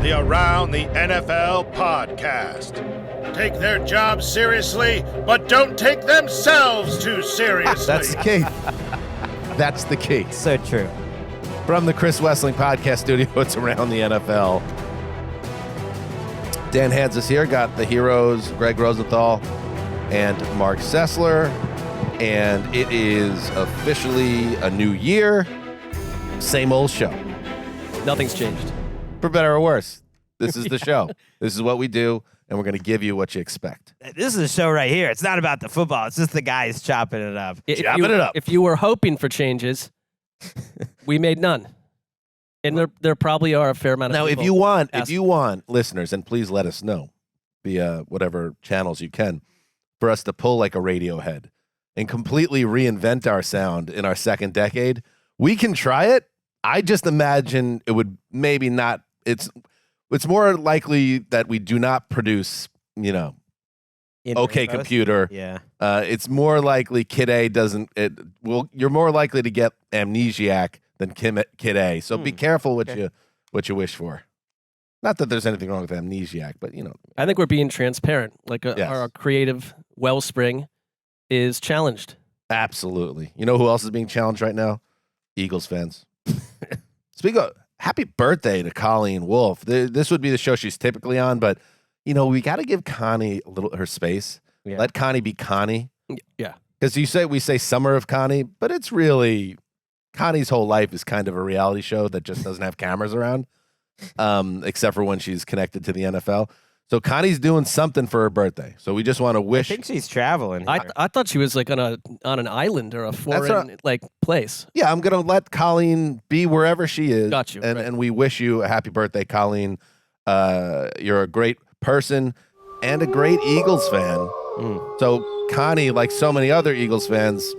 the Around the NFL podcast. Take their jobs seriously, but don't take themselves too seriously. That's the key. That's the key. So true. From the Chris Wessling podcast studio, it's Around the NFL. Dan Hanzus here, got the heroes, Gregg Rosenthal and Marc Sessler. And it is officially a new year. Same old show. Nothing's changed. For better or worse, this is the show. This is what we do, and we're going to give you what you expect. This is a show right here. It's not about the football. It's just the guys chopping it up. If you were hoping for changes, we made none. And there probably are a fair amount of Now, people if you want, listeners, and please let us know via whatever channels you can, for us to pull like a Radiohead and completely reinvent our sound in our second decade, we can try it. I just imagine it would maybe not. It's more likely that we do not produce, OK rainbows? Computer. Yeah. It's more likely Kid A doesn't. You're more likely to get Amnesiac than Kid A. So be careful what you wish for. Not that there's anything wrong with Amnesiac, but I think we're being transparent. Like our creative wellspring is challenged. Absolutely. You know who else is being challenged right now? Eagles fans. Speaking of, happy birthday to Colleen Wolfe. This would be the show she's typically on, but we got to give Connie her space. Yeah. Let Connie be Connie. Yeah. Because we say Summer of Connie, but it's really Connie's whole life is kind of a reality show that just doesn't have cameras around, except for when she's connected to the NFL. So Connie's doing something for her birthday. So we just want to wish. I think she's traveling. I thought she was like on an island or a foreign place. Yeah, I'm gonna let Colleen be wherever she is. Got you. And we wish you a happy birthday, Colleen. You're a great person and a great Eagles fan. So Connie, like so many other Eagles fans,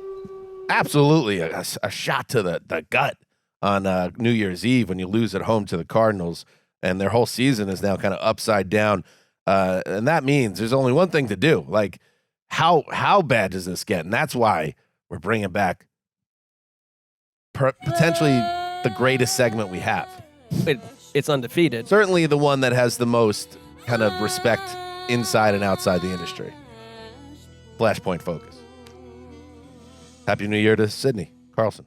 absolutely a shot to the gut on New Year's Eve when you lose at home to the Cardinals, and their whole season is now kind of upside down. And that means there's only one thing to do. Like, how bad does this get? And that's why we're bringing back potentially the greatest segment we have. It's undefeated. Certainly the one that has the most kind of respect inside and outside the industry. Flashpoint Focus. Happy New Year to Sydney Carlson.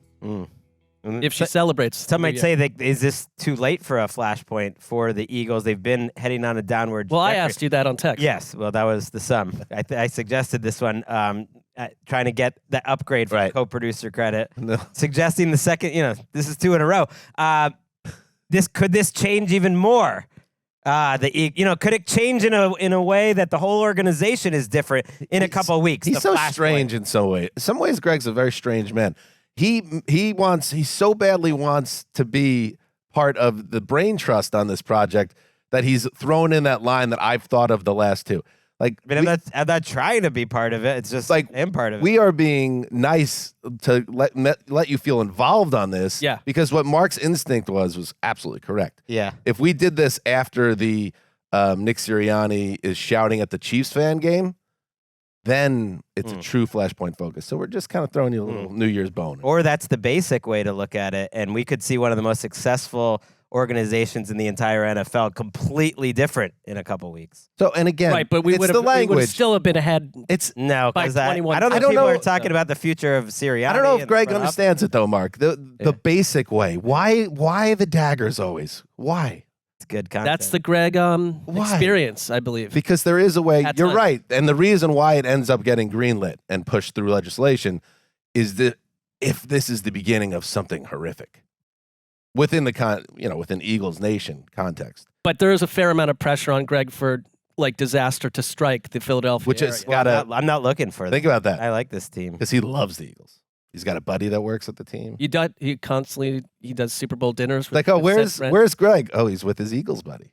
If she celebrates. Some might say, is this too late for a flashpoint for the Eagles? They've been heading on a downward Well, trajectory. I asked you that on text. Yes, well, that was the sum. I suggested this one, trying to get the upgrade for co-producer credit, suggesting the second, this is 2 in a row. Could this change even more? Could it change in a way that the whole organization is different in a couple of weeks? He's so strange in some ways. In some ways, Gregg's a very strange man. He so badly wants to be part of the brain trust on this project that he's thrown in that line that I've thought of the last two. Like, I'm not trying to be part of it. It's just like I'm part of it. We are being nice to let you feel involved on this. Yeah. Because what Mark's instinct was absolutely correct. Yeah. If we did this after the Nick Sirianni is shouting at the Chiefs fan game, then it's a true Flashpoint Focus. So we're just kind of throwing you a little New Year's bone. Or that's the basic way to look at it. And we could see one of the most successful organizations in the entire NFL completely different in a couple weeks. So, and again, right, but we would have still have been ahead. No, by because 21. I don't think I don't people know. are talking about the future of Sirianni. I don't know if Gregg understands it though, Mark. The basic way. Why the daggers always? Why? It's good content. That's the Gregg experience, I believe. Because there is a way. At You're times. right. And the reason why it ends up getting greenlit and pushed through legislation is that if this is the beginning of something horrific within the within Eagles Nation context. But there is a fair amount of pressure on Gregg for disaster to strike the Philadelphia Which area. has got to I'm not looking for that. think about that. I like this team. Because he loves the Eagles. He's got a buddy that works at the team. He does Super Bowl dinners. With Like, oh, where's where's Gregg? Oh, he's with his Eagles buddy.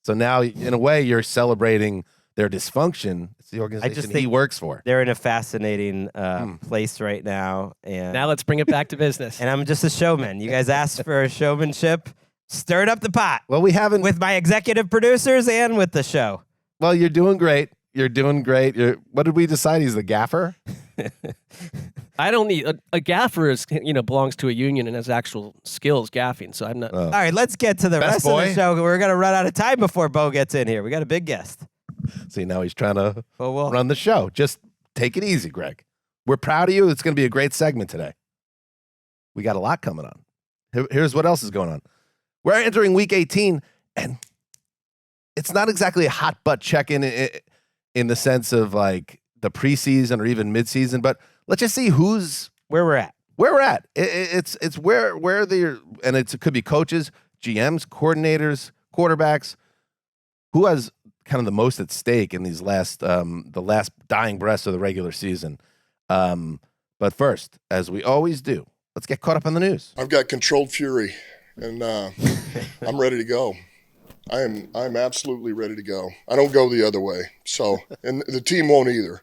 So now, in a way, you're celebrating their dysfunction. It's the organization he works for. They're in a fascinating place right now. And Now let's bring it back to business. and I'm just a showman. You guys asked for showmanship. Stirred up the pot. Well, we haven't. With my executive producers and with the show. Well, you're doing great. You're doing great. What did we decide? He's the gaffer? I don't need a gaffer is belongs to a union and has actual skills gaffing. So I'm not. All right, let's get to the rest of the show. We're gonna run out of time before Bo gets in here. We got a big guest. See, now he's trying to run the show. Just take it easy, Greg. We're proud of you. It's going to be a great segment today. We got a lot coming on. Here's what else is going on. We're entering week 18, and it's not exactly a hot butt check-in in the sense of like the preseason or even midseason, but let's just see where we're at. Where we're at. It's where they're, and it could be coaches, GMs, coordinators, quarterbacks, who has kind of the most at stake in these the last dying breaths of the regular season. But first, as we always do, let's get caught up on the news. I've got controlled fury, and I'm ready to go. I'm absolutely ready to go. I don't go the other way. So, and the team won't either.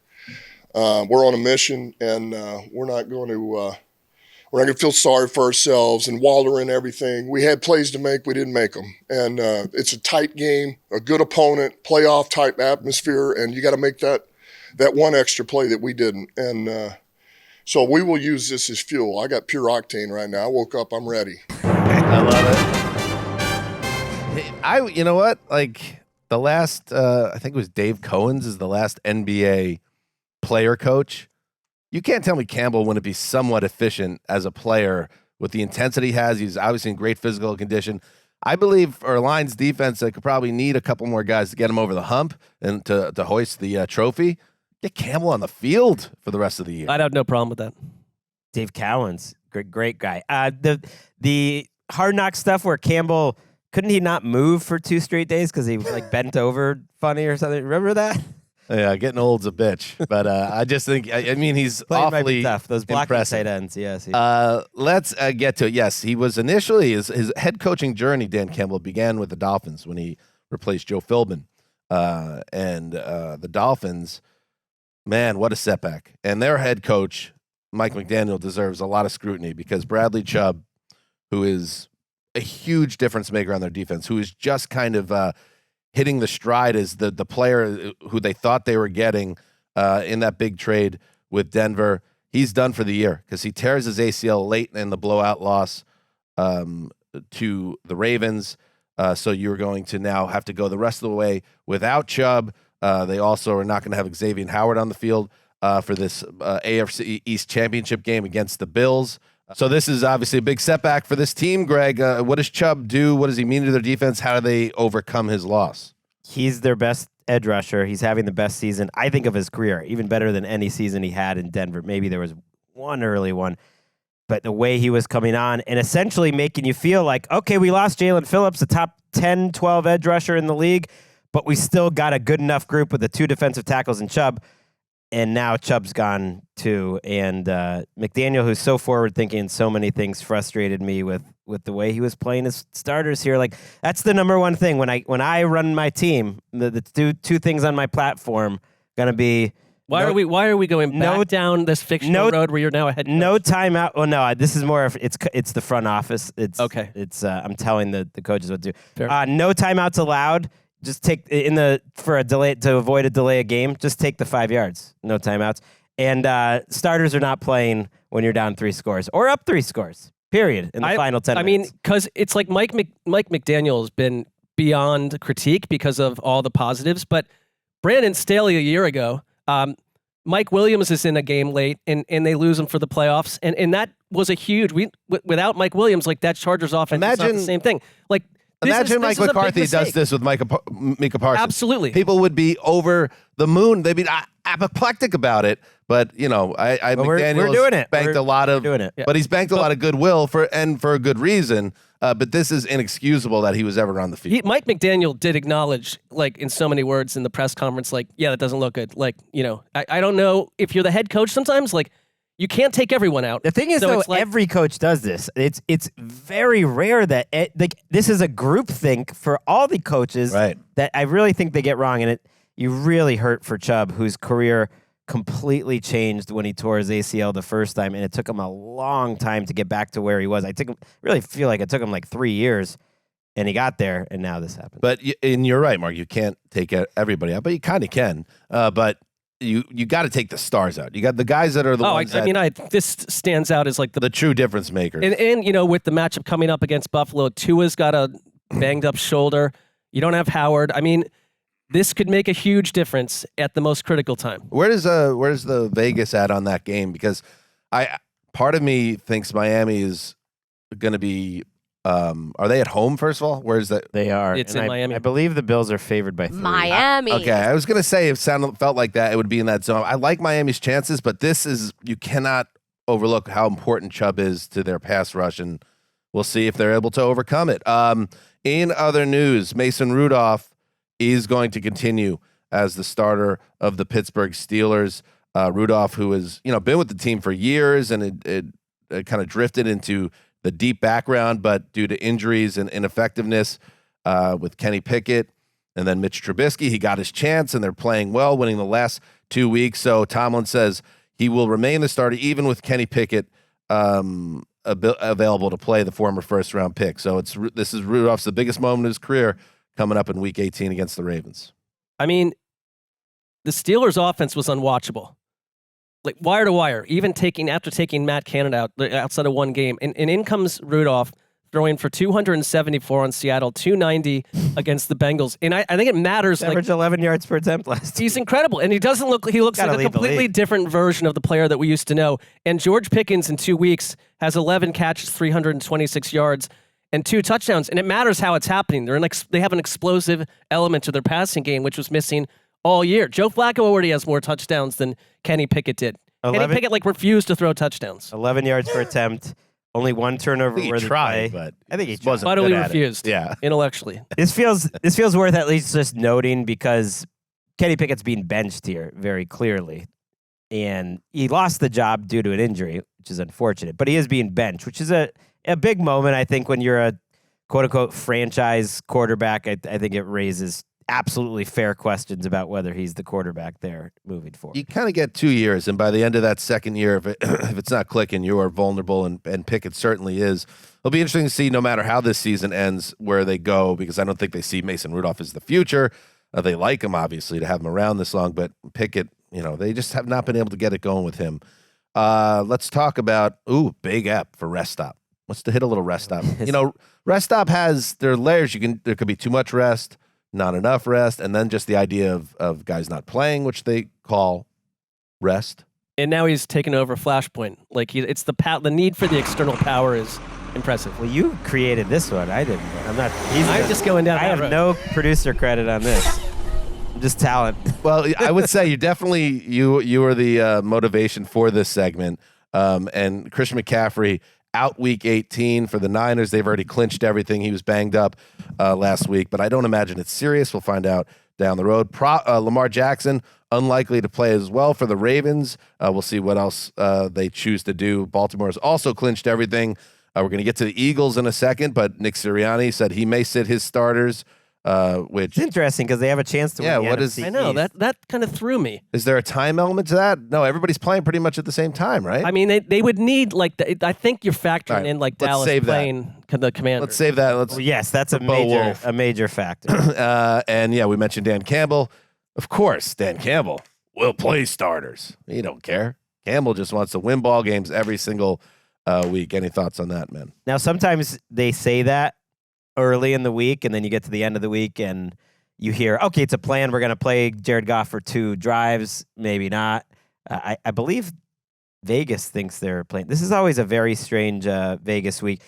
We're on a mission, and we're not going to feel sorry for ourselves and wallow in everything. We had plays to make, we didn't make them, and it's a tight game, a good opponent, playoff type atmosphere, and you got to make that one extra play that we didn't. And so we will use this as fuel. I got pure octane right now. I woke up, I'm ready. I love it. You know what? Like the last, I think it was Dave Cohen's is the last NBA player coach. You can't tell me Campbell wouldn't be somewhat efficient as a player with the intensity he has. He's obviously in great physical condition. I believe for a Lions defense, they could probably need a couple more guys to get him over the hump and to hoist the trophy. Get Campbell on the field for the rest of the year. I'd have no problem with that. Dave Cowens, great guy. The Hard Knock stuff where Campbell, couldn't he not move for 2 straight days because he like bent over funny or something? Remember that? Yeah, getting old's a bitch, but I just think I mean he's awfully tough. Those blocking tight ends, yes. Let's get to it. Yes, he was initially his head coaching journey. Dan Campbell began with the Dolphins when he replaced Joe Philbin, and the Dolphins, man, what a setback! And their head coach Mike McDaniel deserves a lot of scrutiny because Bradley Chubb, who is a huge difference maker on their defense, who is just kind of hitting the stride as the player who they thought they were getting in that big trade with Denver. He's done for the year because he tears his ACL late in the blowout loss to the Ravens. So you're going to now have to go the rest of the way without Chubb. They also are not going to have Xavier Howard on the field for this AFC East Championship game against the Bills. So this is obviously a big setback for this team, Greg. What does Chubb do? What does he mean to their defense? How do they overcome his loss? He's their best edge rusher. He's having the best season, I think, of his career, even better than any season he had in Denver. Maybe there was one early one. But the way he was coming on and essentially making you feel like, okay, we lost Jalen Phillips, the top 10, 12 edge rusher in the league, but we still got a good enough group with the 2 defensive tackles and Chubb. And now Chubb's gone too. And McDaniel, who's so forward-thinking, so many things frustrated me with the way he was playing his starters here. Like, that's the number one thing. When I run my team, the two things on my platform going to be... Why are we going back down this fictional road where you're now ahead? No timeout. Well, no, this is more of it's the front office. It's okay. It's I'm telling the coaches what to do. Fair. No timeouts allowed. Just take for a delay to avoid a delay of game. Just take the 5 yards. No timeouts. And starters are not playing when you're down 3 scores or up 3 scores. Period. In the final 10 minutes. I mean, because it's like Mike McDaniel has been beyond critique because of all the positives. But Brandon Staley a year ago, Mike Williams is in a game late and they lose him for the playoffs. And that was a huge. Without Mike Williams, like that Chargers offense, it's not the same thing. Like. Imagine Mike McCarthy does this with Micah Parsons. Absolutely. People would be over the moon. They'd be apoplectic about it. But, you know, McDaniel doing it. Banked a lot of, doing it. But he's banked a lot of goodwill for a good reason. But this is inexcusable that he was ever on the field. Mike McDaniel did acknowledge, like, in so many words in the press conference, like, yeah, that doesn't look good. Like, you know, I don't know if you're the head coach sometimes, like, you can't take everyone out. The thing is, though, every coach does this. It's very rare that this is a group think for all the coaches that I really think they get wrong. And you really hurt for Chubb, whose career completely changed when he tore his ACL the first time, and it took him a long time to get back to where he was. Really feel like it took him like 3 years, and he got there, and now this happened. But and you're right, Mark. You can't take everybody out, but you kind of can. But you got to take the stars out. You got the guys that are the ones this stands out as like the true difference makers. And with the matchup coming up against Buffalo, Tua's got a banged up shoulder. You don't have Howard. I mean, this could make a huge difference at the most critical time. Where's the Vegas at on that game? Because part of me thinks Miami is going to be. Are they at home, first of all? Where is that? They are. It's in Miami. I believe the Bills are favored by 3. Miami. Okay, I was going to say if it felt like that, it would be in that zone. I like Miami's chances, but you cannot overlook how important Chubb is to their pass rush, and we'll see if they're able to overcome it. In other news, Mason Rudolph is going to continue as the starter of the Pittsburgh Steelers. Rudolph, who has been with the team for years, and it kind of drifted into the deep background, but due to injuries and ineffectiveness with Kenny Pickett and then Mitch Trubisky, he got his chance, and they're playing well, winning the last 2 weeks. So Tomlin says he will remain the starter even with Kenny Pickett available to play, the former first-round pick. So this is Rudolph's the biggest moment of his career coming up in Week 18 against the Ravens. I mean, the Steelers' offense was unwatchable. Like wire to wire, even after taking Matt Canada out outside of one game. And in comes Rudolph throwing for 274 on Seattle, 290 against the Bengals. And I think it matters. Average 11 yards per attempt last. He's incredible. And he looks like a completely different version of the player that we used to know. And George Pickens in 2 weeks has 11 catches, 326 yards, and 2 touchdowns. And it matters how it's happening. They have an explosive element to their passing game, which was missing all year. Joe Flacco already has more touchdowns than Kenny Pickett did. Kenny Pickett refused to throw touchdowns. 11 yards per attempt, only 1 turnover. He tried, but I think he wasn't utterly good at refused. It. Yeah, intellectually. This feels worth at least just noting because Kenny Pickett's being benched here very clearly, and he lost the job due to an injury, which is unfortunate. But he is being benched, which is a big moment. I think when you're a quote unquote franchise quarterback, I think it raises absolutely fair questions about whether he's the quarterback there moving forward. You kind of get 2 years, and by the end of that second year, if it's not clicking, you are vulnerable, and Pickett certainly is. It'll be interesting to see, no matter how this season ends, where they go, because I don't think they see Mason Rudolph as the future. They like him, obviously, to have him around this long, but Pickett, they just have not been able to get it going with him. Let's talk about, big ep for Rest Stop. Let's hit a little Rest Stop. Rest Stop has their layers. There could be too much rest, not enough rest, and then just the idea of guys not playing, which they call rest. And now he's taken over Flashpoint. It's the need for the external power is impressive. Well, you created this one. I didn't. I'm just going down. I have no producer credit on this. I'm just talent. Well, I would say you were the motivation for this segment. And Christian McCaffrey out Week 18 for the Niners. They've already clinched everything. He was banged up last week, but I don't imagine it's serious. We'll find out down the road. Lamar Jackson, unlikely to play as well for the Ravens. We'll see what else they choose to do. Baltimore has also clinched everything. We're going to get to the Eagles in a second, but Nick Sirianni said he may sit his starters. Which it's interesting because they have a chance to win. What is? I know that kind of threw me. Is there a time element to that? No, everybody's playing pretty much at the same time, right? I mean, they would need I think you're factoring in Dallas playing the Commanders. Let's save that. Yes, that's a major factor. And we mentioned Dan Campbell. Of course, Dan Campbell will play starters. He don't care. Campbell just wants to win ball games every single week. Any thoughts on that, man? Now, sometimes they say that early in the week, and then you get to the end of the week and you hear, okay, it's a plan. We're going to play Jared Goff for 2 drives. Maybe not. I believe Vegas thinks they're playing. This is always a very strange Vegas week.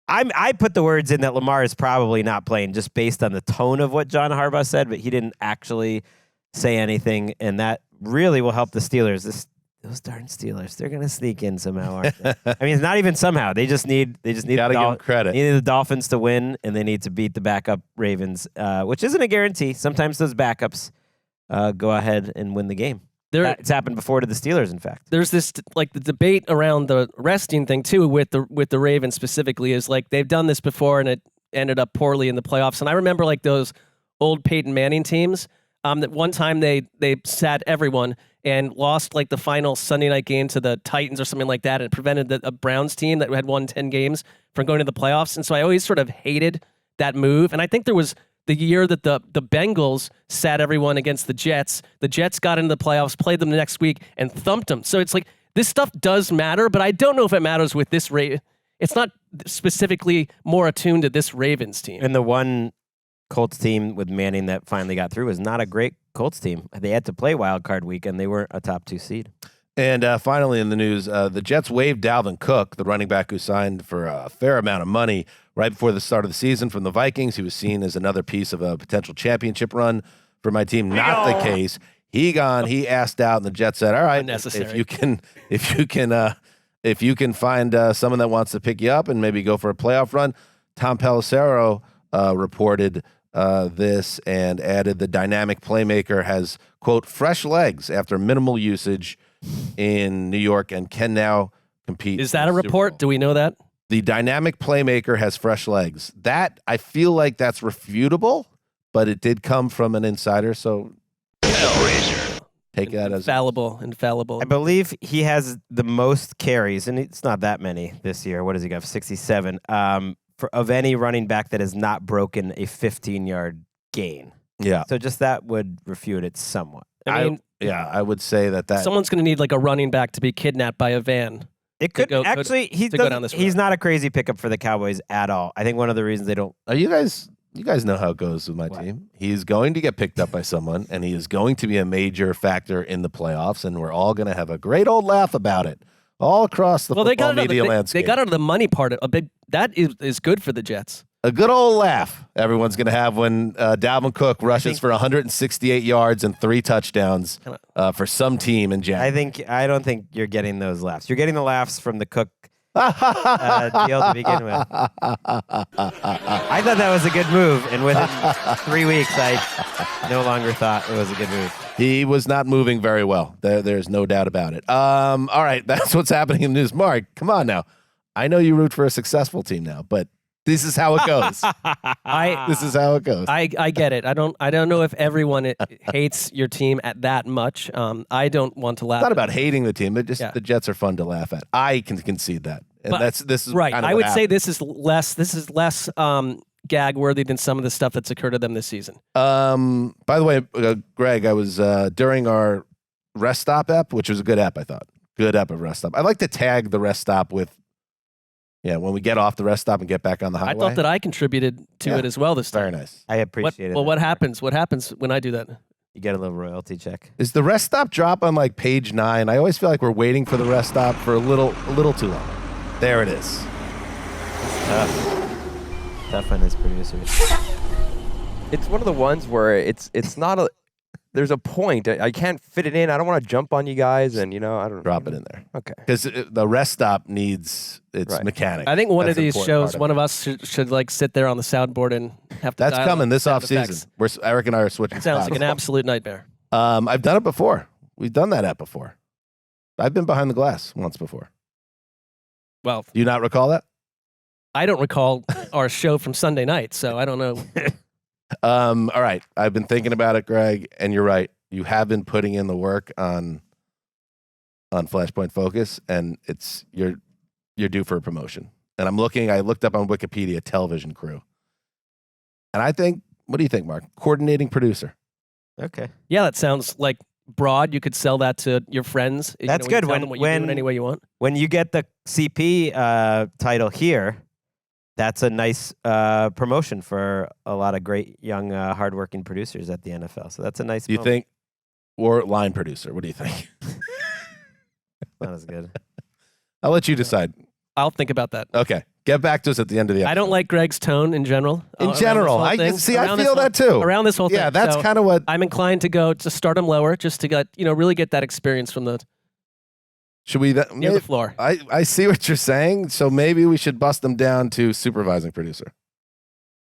I put the words in that Lamar is probably not playing just based on the tone of what John Harbaugh said, but he didn't actually say anything, and that really will help the Steelers. Those darn Steelers, they're going to sneak in somehow, aren't they? I mean, it's not even somehow. They just need gotta give them credit. They need the Dolphins to win, and they need to beat the backup Ravens, which isn't a guarantee. Sometimes those backups go ahead and win the game. It's happened before to the Steelers, in fact. There's this the debate around the resting thing too with the Ravens specifically is they've done this before and it ended up poorly in the playoffs. And I remember those old Peyton Manning teams. That one time they sat everyone and lost the final Sunday night game to the Titans or something like that, and it prevented a Browns team that had won 10 games from going to the playoffs. And so I always sort of hated that move. And I think there the year that the Bengals sat everyone against the Jets. The Jets got into the playoffs, played them the next week, and thumped them. So it's like this stuff does matter, but I don't know if it matters with this rate. It's not specifically more attuned to this Ravens team. And the one Colts team with Manning that finally got through was not a great Colts team. They had to play wild card week, and they weren't a top 2 seed. And finally in the news, the Jets waived Dalvin Cook, the running back who signed for a fair amount of money right before the start of the season from the Vikings. He was seen as another piece of a potential championship run for my team. Not the case. He asked out, and the Jets said, all right, if you can find someone that wants to pick you up and maybe go for a playoff run. Tom Pelissero reported this and added the dynamic playmaker has, quote, fresh legs after minimal usage in New York and can now compete. Is that a report? Do we know that? The dynamic playmaker has fresh legs. That, I feel like that's refutable, but it did come from an insider, so take that as infallible. I believe he has the most carries, and it's not that many this year. What does he got? 67. Of any running back that has not broken a 15-yard gain. Yeah. So just that would refute it somewhat. I mean, I would say that someone's going to need like a running back to be kidnapped by a van. It could actually. He's not a crazy pickup for the Cowboys at all. I think one of the reasons they don't. You guys know how it goes with my team. He's going to get picked up by someone, and he is going to be a major factor in the playoffs, and we're all going to have a great old laugh about it all across the football media landscape. They got out of the money part. That is good for the Jets. A good old laugh everyone's going to have when Dalvin Cook rushes for 168 yards and 3 touchdowns for some team in January. I don't think you're getting those laughs. You're getting the laughs from the Cook deal to begin with. I thought that was a good move, and within 3 weeks, I no longer thought it was a good move. He was not moving very well. There's no doubt about it. All right, that's what's happening in the news. Mark, come on now. I know you root for a successful team now, but this is how it goes. This is how it goes. I get it. I don't know if everyone hates your team at that much. I don't want to laugh. It's not about hating the team. The Jets are fun to laugh at. I can concede that. And this is right. Kind of I would say this is less gag worthy than some of the stuff that's occurred to them this season. By the way, Greg, I was during our Rest Stop app, which was a good app, I thought. Good app of Rest Stop. I like to tag the Rest Stop with when we get off the rest stop and get back on the highway. I thought that I contributed to it as well this time. Very nice. I appreciate it. Well, what happens? What happens when I do that? You get a little royalty check. Is the rest stop drop on like page 9? I always feel like we're waiting for the rest stop for a little too long. There it is. It's tough on his producers. It's one of the ones where it's not a. There's a point. I can't fit it in. I don't want to jump on you guys, and I don't drop it in there. Okay. Because the rest stop needs its mechanic. I think one of these shows, one of us should like sit there on the soundboard and have to. That's coming this off season. Eric and I are switching. Sounds like an absolute nightmare. I've done it before. We've done that app before. I've been behind the glass once before. Well, do you not recall that? I don't recall our show from Sunday night, so I don't know. All right. I've been thinking about it, Greg, and you're right. You have been putting in the work on Flashpoint Focus, and you're due for a promotion. And I looked up on Wikipedia television crew. And I think, what do you think, Mark? Coordinating producer. Okay. Yeah, that sounds like broad. You could sell that to your friends. That's good. When you do it any way you want. When you get the CP title here, that's a nice promotion for a lot of great young, hardworking producers at the NFL. So that's a nice. You think, or line producer? What do you think? Not as good. I'll let you decide. I'll think about that. Okay, get back to us at the end of the episode. I don't like Greg's tone in general. I feel that too. Around this whole thing. Yeah, that's kind of what I'm inclined to go to start him lower, just to get really get that experience from the. Should we near the floor? I see what you're saying. So maybe we should bust them down to supervising producer.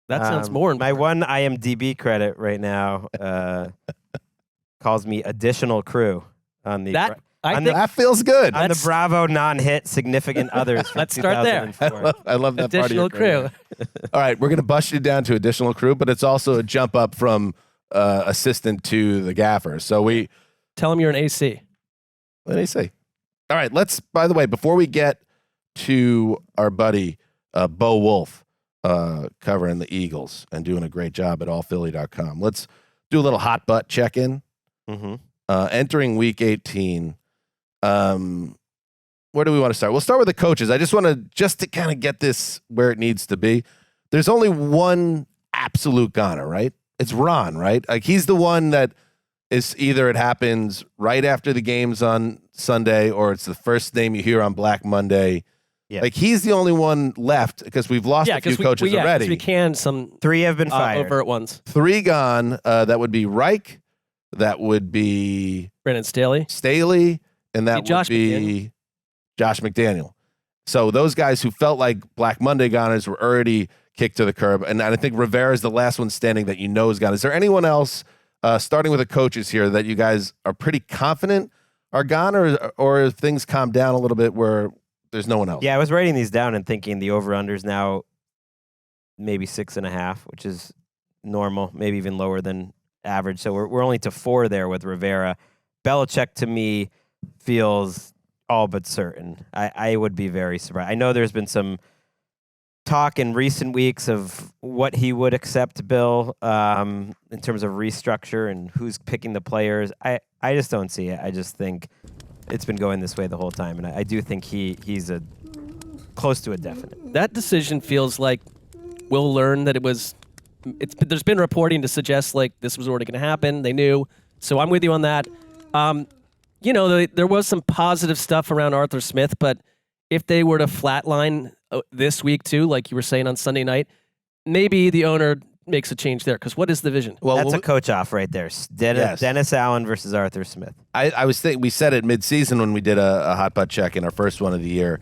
That sounds more. My one IMDb credit right now calls me additional crew on the. That feels good. On the Bravo non-hit significant others. Let's start there. I love that additional part of your crew. All right, we're going to bust you down to additional crew, but it's also a jump up from assistant to the gaffer. So we tell him you're an AC. An AC. All right, by the way, before we get to our buddy Bo Wolf, covering the Eagles and doing a great job at allphilly.com. Let's do a little hot butt check-in. Entering week 18, where do we want to start? We'll start with the coaches. I just want to kind of get this where it needs to be. There's only one absolute goner, right? It's Ron, right? Like he's the one that is either it happens right after the games on Sunday or it's the first name you hear on Black Monday. Yeah. Like he's the only one left because we've lost a few coaches already. We can some 3 have been fired. Overt ones. 3 gone. That would be Reich. That would be Brandon Staley, and that would be Josh McDaniel. So those guys who felt like Black Monday goners were already kicked to the curb. And I think Rivera is the last one standing that you know is gone. Is there anyone else, starting with the coaches here, that you guys are pretty confident are gone, or things calm down a little bit where there's no one else? Yeah, I was writing these down and thinking the over-under's now maybe 6.5, which is normal, maybe even lower than average. So we're only to 4 there with Rivera. Belichick, to me, feels all but certain. I would be very surprised. I know there's been some talk in recent weeks of what he would accept, Bill, in terms of restructure and who's picking the players. I just don't see it. I just think it's been going this way the whole time, and I do think he's a close to a definite. That decision feels like we'll learn that there's been reporting to suggest like this was already going to happen. They knew, so I'm with you on that. There was some positive stuff around Arthur Smith, but if they were to flatline this week too, like you were saying on Sunday night, maybe the owner makes a change there. Because what is the vision? Well, that's a coach off right there. Dennis Allen versus Arthur Smith. I was thinking, we said it mid-season when we did a hot butt check in our first one of the year,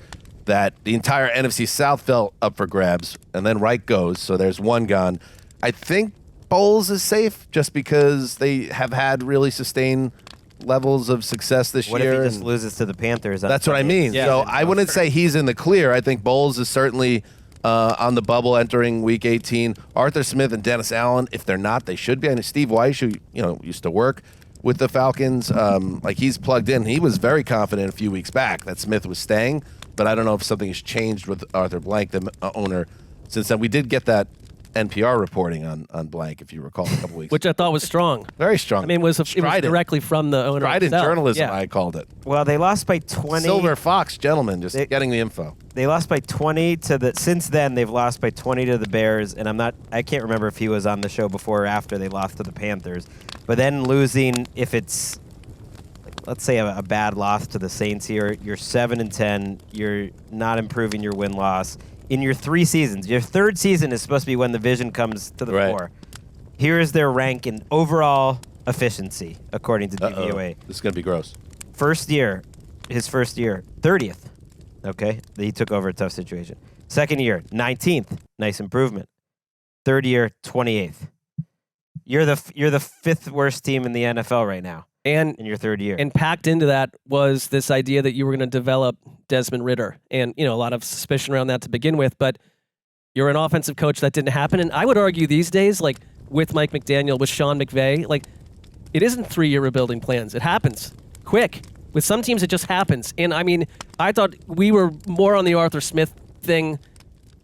that the entire NFC South fell up for grabs, and then Reich goes, so there's one gone. I think Bowles is safe just because they have had really sustained levels of success this year. What if he just loses to the Panthers? That's what I mean. Yeah. So I wouldn't say he's in the clear. I think Bowles is certainly on the bubble entering Week 18. Arthur Smith and Dennis Allen, if they're not, they should be. And Steve Weiss, who used to work with the Falcons, like he's plugged in. He was very confident a few weeks back that Smith was staying, but I don't know if something has changed with Arthur Blank, the owner, since then. We did get that NPR reporting on Blank, if you recall, a couple weeks which I thought was strong. Very strong. I mean, it was directly from the owner. Strident journalism, I called it. Well, they lost by 20. Silver Fox, gentlemen, just getting the info. They lost by 20 since then, they've lost by 20 to the Bears, and I can't remember if he was on the show before or after they lost to the Panthers. But then losing, if it's, let's say a bad loss to the Saints here, you're 7-10, you're not improving your win-loss. In your 3 seasons, your 3rd season is supposed to be when the vision comes to the fore. Here is their rank in overall efficiency, according to DVOA. This is going to be gross. His first year, 30th. Okay, he took over a tough situation. 2nd year, 19th, nice improvement. 3rd year, 28th. You're the 5th worst team in the NFL right now. And in your 3rd year. And packed into that was this idea that you were going to develop Desmond Ridder. And, a lot of suspicion around that to begin with. But you're an offensive coach. That didn't happen. And I would argue these days, like with Mike McDaniel, with Sean McVay, like it isn't 3-year rebuilding plans. It happens quick. With some teams, it just happens. And, I mean, I thought we were more on the Arthur Smith thing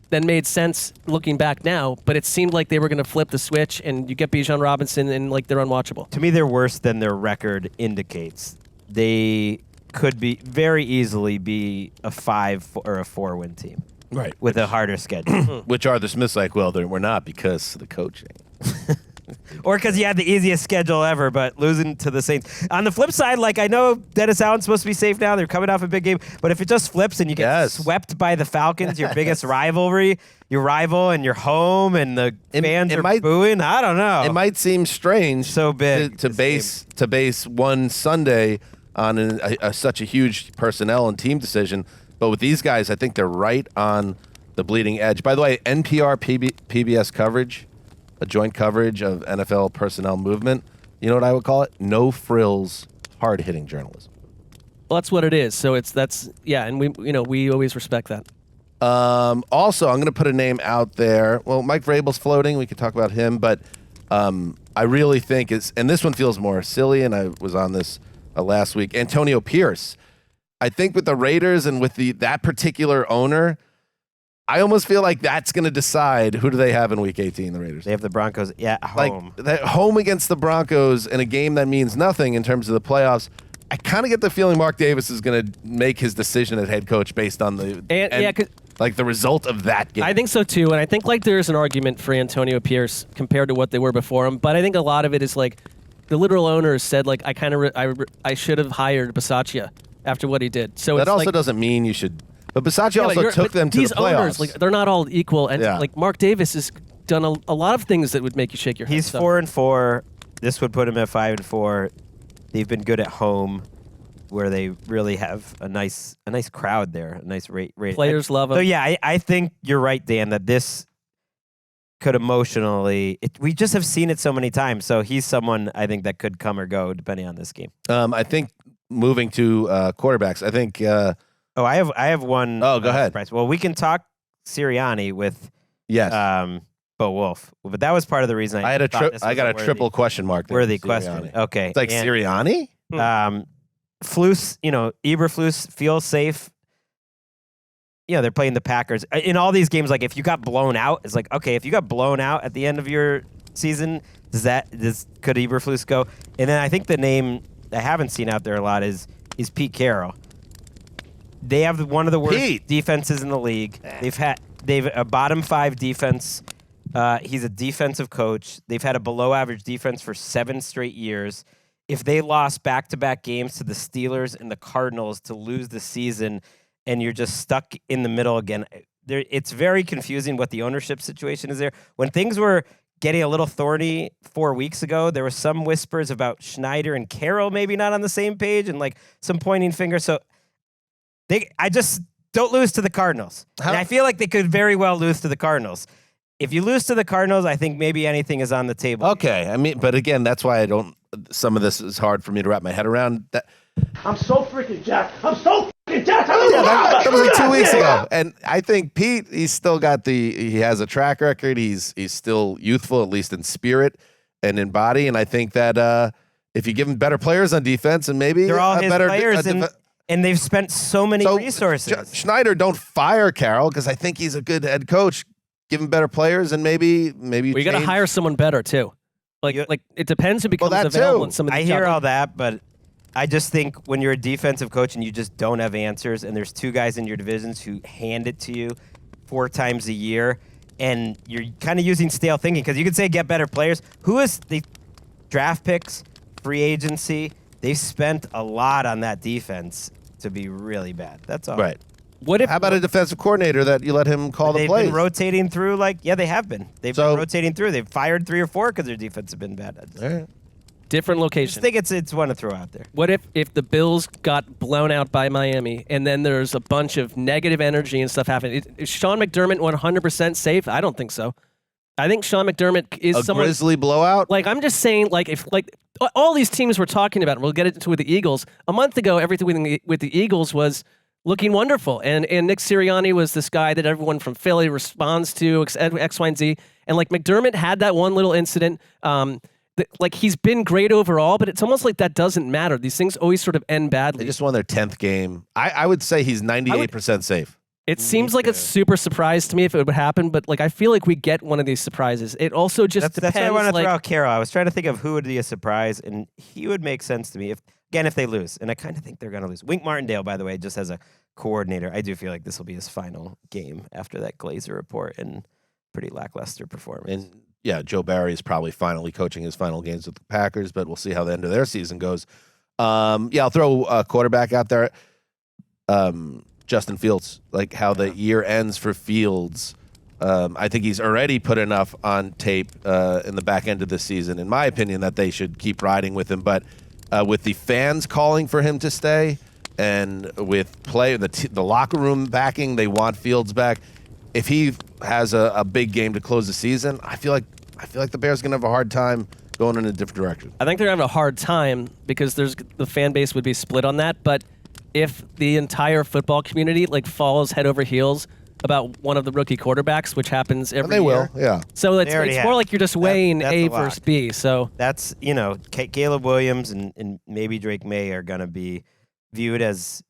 than made sense looking back now, but it seemed like they were going to flip the switch, and you get Bijan Robinson, and like they're unwatchable. To me, they're worse than their record indicates. They could very easily be a 5 or a 4-win team, right? With a harder schedule. Which Arthur Smith's like, well, we're not because of the coaching. Or because you had the easiest schedule ever, but losing to the Saints. On the flip side, like I know Dennis Allen's supposed to be safe now. They're coming off a big game. But if it just flips and you get swept by the Falcons, your biggest rivalry, your rival, and you're home, and the fans are booing, I don't know. It might seem strange so big to base one Sunday on such a huge personnel and team decision. But with these guys, I think they're right on the bleeding edge. By the way, NPR PBS coverage, a joint coverage of NFL personnel movement. You know what I would call it? No frills, hard-hitting journalism. Well, that's what it is. So and we always respect that. Also, I'm going to put a name out there. Well, Mike Vrabel's floating. We could talk about him, but I really think and this one feels more silly, and I was on this last week. Antonio Pierce. I think with the Raiders and with that particular owner, I almost feel like that's going to decide who do they have in Week 18. The Raiders. They have the Broncos at home. Like that home against the Broncos in a game that means nothing in terms of the playoffs. I kind of get the feeling Mark Davis is going to make his decision at head coach based on the result of that game. I think so too, and I think like there's an argument for Antonio Pierce compared to what they were before him, but I think a lot of it is like the literal owners said like I should have hired Bisaccia after what he did. So that it's also like, doesn't mean you should. But Bisaccia also took them to the these playoffs. owners, like they're not all equal, and like Mark Davis has done a lot of things that would make you shake your head. He's 4-4. This would put him at 5-4. They've been good at home, where they really have a nice crowd there, a nice rate. Players love him. So yeah, I think you're right, Dan, that this could emotionally. We just have seen it so many times. So he's someone I think that could come or go depending on this game. I think moving to quarterbacks. I think. I have one. Oh, go ahead. Surprise. Well, we can talk Sirianni with Bo Wolf, but that was part of the reason I got a triple question mark there. Worthy question. Okay, it's like Sirianni. Flus, Eberflus feels safe. They're playing the Packers in all these games. Like if you got blown out, it's like okay, if you got blown out at the end of your season, could Eberflus go? And then I think the name I haven't seen out there a lot is Pete Carroll. They have one of the worst defenses in the league. They've a bottom 5 defense. He's a defensive coach. They've had a below average defense for 7 straight years. If they lost back-to-back games to the Steelers and the Cardinals to lose the season, and you're just stuck in the middle again, it's very confusing what the ownership situation is there. When things were getting a little thorny 4 weeks ago, there were some whispers about Schneider and Carroll maybe not on the same page, and like some pointing fingers. So I just don't lose to the Cardinals. And I feel like they could very well lose to the Cardinals. If you lose to the Cardinals, I think maybe anything is on the table. Okay, I mean, but again, that's why I don't. Some of this is hard for me to wrap my head around. I'm so freaking jacked. That was like 2 weeks ago, and I think Pete, he's still got he has a track record. He's still youthful, at least in spirit and in body. And I think that if you give him better players on defense, and maybe they're all his better players, and they've spent so many resources. Schneider, don't fire Carroll because I think he's a good head coach. Give him better players, and maybe we got to hire someone better too. Like it depends who becomes available. In some of I hear all that, but I just think when you're a defensive coach and you just don't have answers, and there's 2 guys in your divisions who hand it to you 4 times a year, and you're kind of using stale thinking because you could say get better players. Who is the draft picks, free agency? They've spent a lot on that defense to be really bad. That's all. Right. How about a defensive coordinator that you let him call the plays? They've been rotating through they have been. They've been rotating through. They've fired 3 or 4 because their defense has been bad. Different locations. I think it's one to throw out there. What if the Bills got blown out by Miami, and then there's a bunch of negative energy and stuff happening? Is Sean McDermott 100% safe? I don't think so. I think Sean McDermott is a someone, grizzly blowout. Like I'm just saying, if all these teams we're talking about, we'll get into with the Eagles. A month ago, everything with the Eagles was looking wonderful, and Nick Sirianni was this guy that everyone from Philly responds to, X, Y, and Z. And McDermott had that one little incident. He's been great overall, but it's almost like that doesn't matter. These things always sort of end badly. They just won their 10th game. I would say he's 98% safe. It seems like a super surprise to me if it would happen, but I feel like we get one of these surprises. It also just depends. That's why I want to throw out Carroll. I was trying to think of who would be a surprise, and he would make sense to me if they lose, and I kind of think they're going to lose. Wink Martindale, by the way, just as a coordinator, I do feel like this will be his final game after that Glazer report and pretty lackluster performance. And yeah, Joe Barry is probably finally coaching his final games with the Packers, but we'll see how the end of their season goes. I'll throw a quarterback out there. Justin Fields, how the year ends for Fields. I think he's already put enough on tape in the back end of this season, in my opinion, that they should keep riding with him. But with the fans calling for him to stay, and with the locker room backing, they want Fields back. If he has a big game to close the season, I feel like the Bears are gonna have a hard time going in a different direction. I think they're gonna have a hard time because the fan base would be split on that. But if the entire football community falls head over heels about one of the rookie quarterbacks, which happens every year. They will, yeah. So it's more like you're just weighing that's A versus B. So that's, Caleb Williams and maybe Drake May are going to be viewed as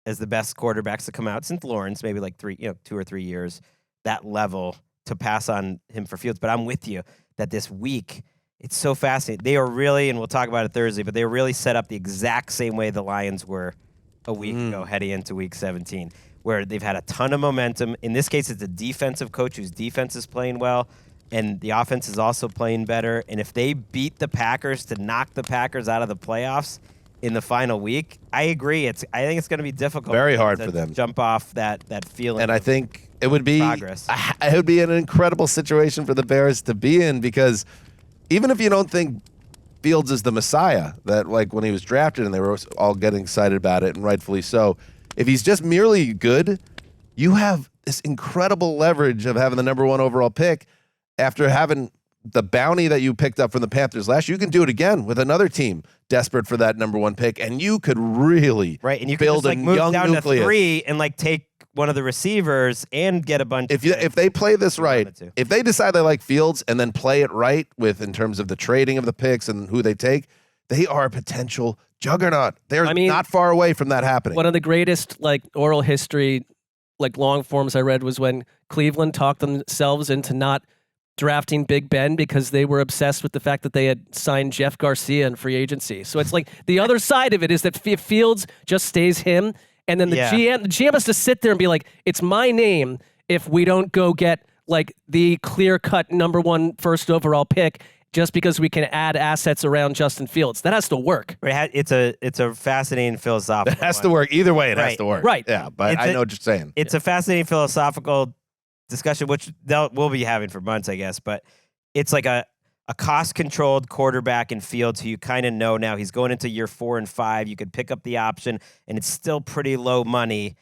as the best quarterbacks to come out since Lawrence, maybe like 2 or 3 years, that level to pass on him for Fields. But I'm with you that this week, it's so fascinating. They are really, and we'll talk about it Thursday, but they were really set up the exact same way the Lions were a week ago heading into week 17, where they've had a ton of momentum. In this case, it's a defensive coach whose defense is playing well, and the offense is also playing better. And if they beat the Packers to knock the Packers out of the playoffs in the final week, I agree. I think it's going to be difficult. Very hard for them. Jump off that feeling. And I think it would be progress. It would be an incredible situation for the Bears to be in, because even if you don't think Fields is the Messiah, that like when he was drafted and they were all getting excited about it, and rightfully so, if he's just merely good, you have this incredible leverage of having the number 1 overall pick after having the bounty that you picked up from the Panthers last year. You can do it again with another team desperate for that number 1 pick, and you could really and you build could just, a move young down nucleus. to 3 and like take one of the receivers and get a bunch. If they play this right, if they decide they like Fields and then play it right with in terms of the trading of the picks and who they take, they are a potential juggernaut. They're not far away from that happening. One of the greatest like oral history, like long forms I read was when Cleveland talked themselves into not drafting Big Ben because they were obsessed with the fact that they had signed Jeff Garcia in free agency. So it's like the other side of it is that Fields just stays him. And then the GM has to sit there and be like, it's my name if we don't go get like the clear-cut number 1 first overall pick just because we can add assets around Justin Fields. That has to work. Right. It's a fascinating philosophical. It has to work. Either way, it has to work. Right. Yeah, but I know what you're saying. It's a fascinating philosophical discussion, which we'll be having for months, I guess. But it's like a cost-controlled quarterback in Fields who you kind of know now. He's going into year 4 and 5. You could pick up the option, and it's still pretty low money.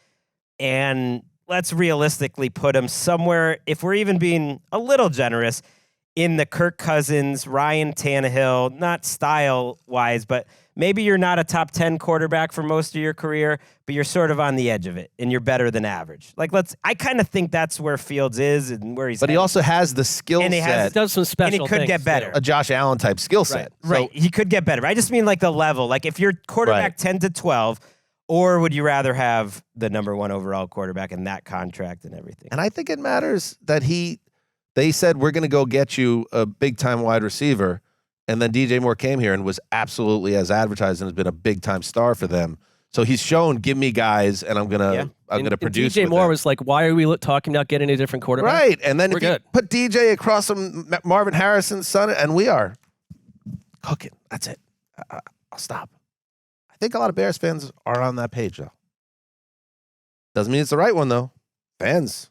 And let's realistically put him somewhere, if we're even being a little generous, in the Kirk Cousins, Ryan Tannehill, not style-wise, but maybe you're not a top 10 quarterback for most of your career, but you're sort of on the edge of it, and you're better than average. I kind of think that's where Fields is and where he's But he also has the skill set. He does some special and he could things, get better. A Josh Allen type skill set. Right. He could get better. I just mean like the level. Like if you're quarterback 10 to 12, or would you rather have the number 1 overall quarterback and that contract and everything? And I think it matters that they said, we're going to go get you a big-time wide receiver, and then DJ Moore came here and was absolutely as advertised and has been a big-time star for them. So he's shown, give me guys, and I'm gonna produce. DJ Moore was like, why are we talking about getting a different quarterback? Right, and then We're if you good. put DJ across from Marvin Harrison's son, and we are cooking. That's it. I'll stop. I think a lot of Bears fans are on that page, though. Doesn't mean it's the right one, though. Fans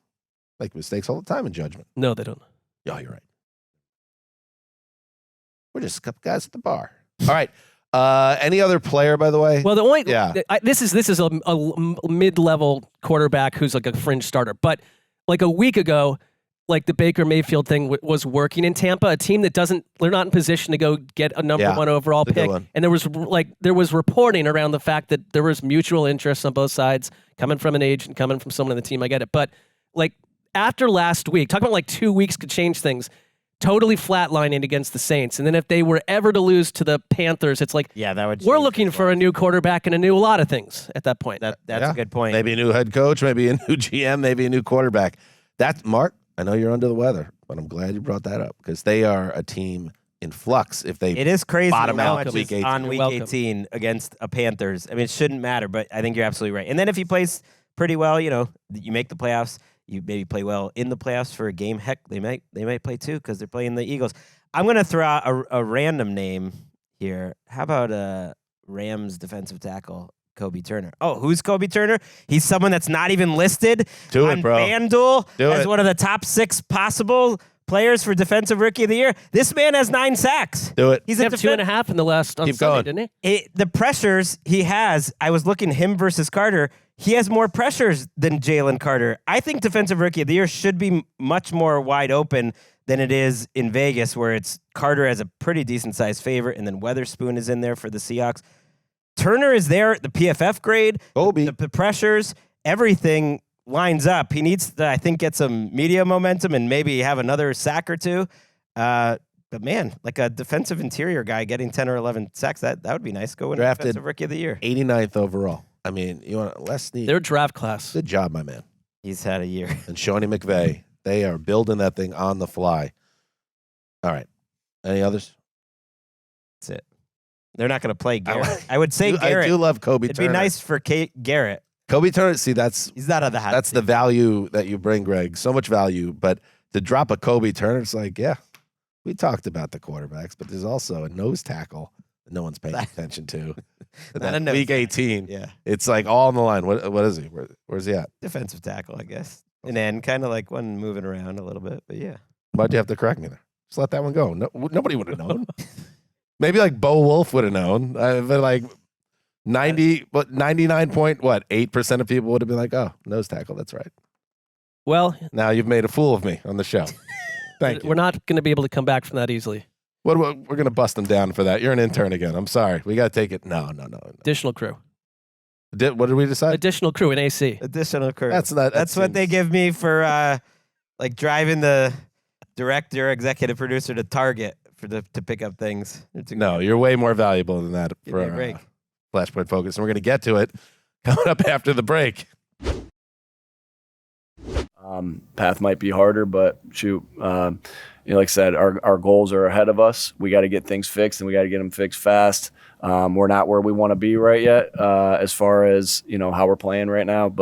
make mistakes all the time in judgment. No, they don't. Yeah, you're right. We're just a couple guys at the bar. All right. Any other player, by the way? Well, the only Yeah. this is a mid-level quarterback who's like a fringe starter. But like a week ago, like the Baker Mayfield thing was working in Tampa, a team that they're not in position to go get a number 1 overall pick. And there was reporting around the fact that there was mutual interest on both sides, coming from an agent, coming from someone in the team. I get it, but like after last week, talking about like 2 weeks could change things. Totally flatlining against the Saints. And then if they were ever to lose to the Panthers, it's like, that would. We're looking for a new quarterback and a lot of things at that point. That's a good point. Maybe a new head coach, maybe a new GM, maybe a new quarterback. That's Mark. I know you're under the weather, but I'm glad you brought that up because they are a team in flux. If they it is crazy bottom how out much week is 18. on week 18 against a Panthers. I mean, it shouldn't matter, but I think you're absolutely right. And then if he plays pretty well, you make the playoffs. You maybe play well in the playoffs for a game. Heck, they might play 2 because they're playing the Eagles. I'm going to throw out a random name here. How about Rams defensive tackle Kobe Turner? Oh, who's Kobe Turner? He's someone that's not even listed on FanDuel as one of the top 6 possible players for Defensive Rookie of the Year. This man has 9 sacks. Do it. He's at 2.5 in the last on Keep Sunday, going. didn't he? The pressures he has, I was looking him versus Carter. He has more pressures than Jalen Carter. I think Defensive Rookie of the Year should be much more wide open than it is in Vegas, where it's Carter as a pretty decent-sized favorite, and then Weatherspoon is in there for the Seahawks. Turner is there, the PFF grade, the pressures, everything lines up. He needs to, I think, get some media momentum and maybe have another sack or 2. But man, like a defensive interior guy getting 10 or 11 sacks, that would be nice. Go in Drafted Defensive Rookie of the Year. 89th overall. I mean, you want Les Snead. Their draft class. Good job, my man. He's had a year. And Shawnee McVay. They are building that thing on the fly. All right. Any others? That's it. They're not going to play Garrett. I would say Garrett. I do love Kobe It'd Turner. be nice for Garrett. Kobe Turner, see, he's not on the hot that's seat. the value that you bring, Greg. So much value. But to drop a Kobe Turner, it's like, yeah, we talked about the quarterbacks, but there's also a nose tackle that no one's paying attention to. Not a nose week tackle. 18. Yeah. It's like all on the line. What is he? Where's he at? Defensive tackle, I guess. An end, kind of like one moving around a little bit, but yeah. Why'd you have to correct me there? Just let that one go. No, nobody would have known. Maybe like Bo Wolf would have known. But like 99.8% of people would have been like, oh, nose tackle. That's right. Well, now you've made a fool of me on the show. Thank you. We're not going to be able to come back from that easily. We're going to bust them down for that. You're an intern again. I'm sorry. We got to take it. No. Additional crew. What did we decide? Additional crew in AC. Additional crew. That's what they give me for like driving the director, executive producer to Target to pick up things. No, you're way more valuable than that for a break. Flashpoint Focus. And we're going to get to it coming up after the break. Path might be harder, but shoot, like I said, our goals are ahead of us. We got to get things fixed, and we got to get them fixed fast. We're not where we want to be right yet, as far as how we're playing right now,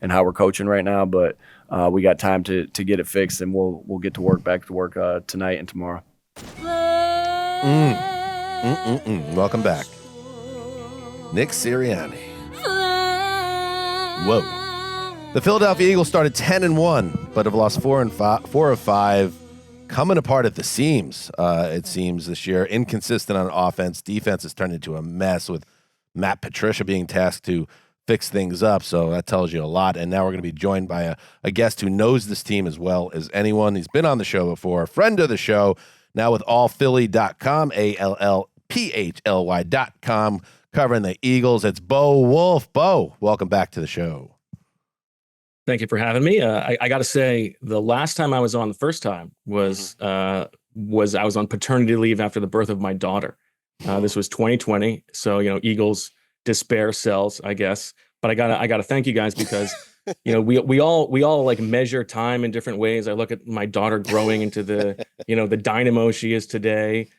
and how we're coaching right now. But we got time to get it fixed, and we'll get to back to work tonight and tomorrow. Welcome back, Nick Sirianni. Whoa. The Philadelphia Eagles started 10-1, but have lost 4 of 5, coming apart at the seams. It seems this year, inconsistent on offense. Defense has turned into a mess with Matt Patricia being tasked to fix things up. So that tells you a lot. And now we're going to be joined by a guest who knows this team as well as anyone. He's been on the show before, a friend of the show, now with allphilly.com, ALLPHLY.com, covering the Eagles. It's Bo Wolf. Bo, welcome back to the show. Thank you for having me. I got to say, the last time I was on, the first time was I was on paternity leave after the birth of my daughter. This was 2020, so Eagles despair sells, I guess. But I gotta thank you guys because we all like measure time in different ways. I look at my daughter growing into the the dynamo she is today.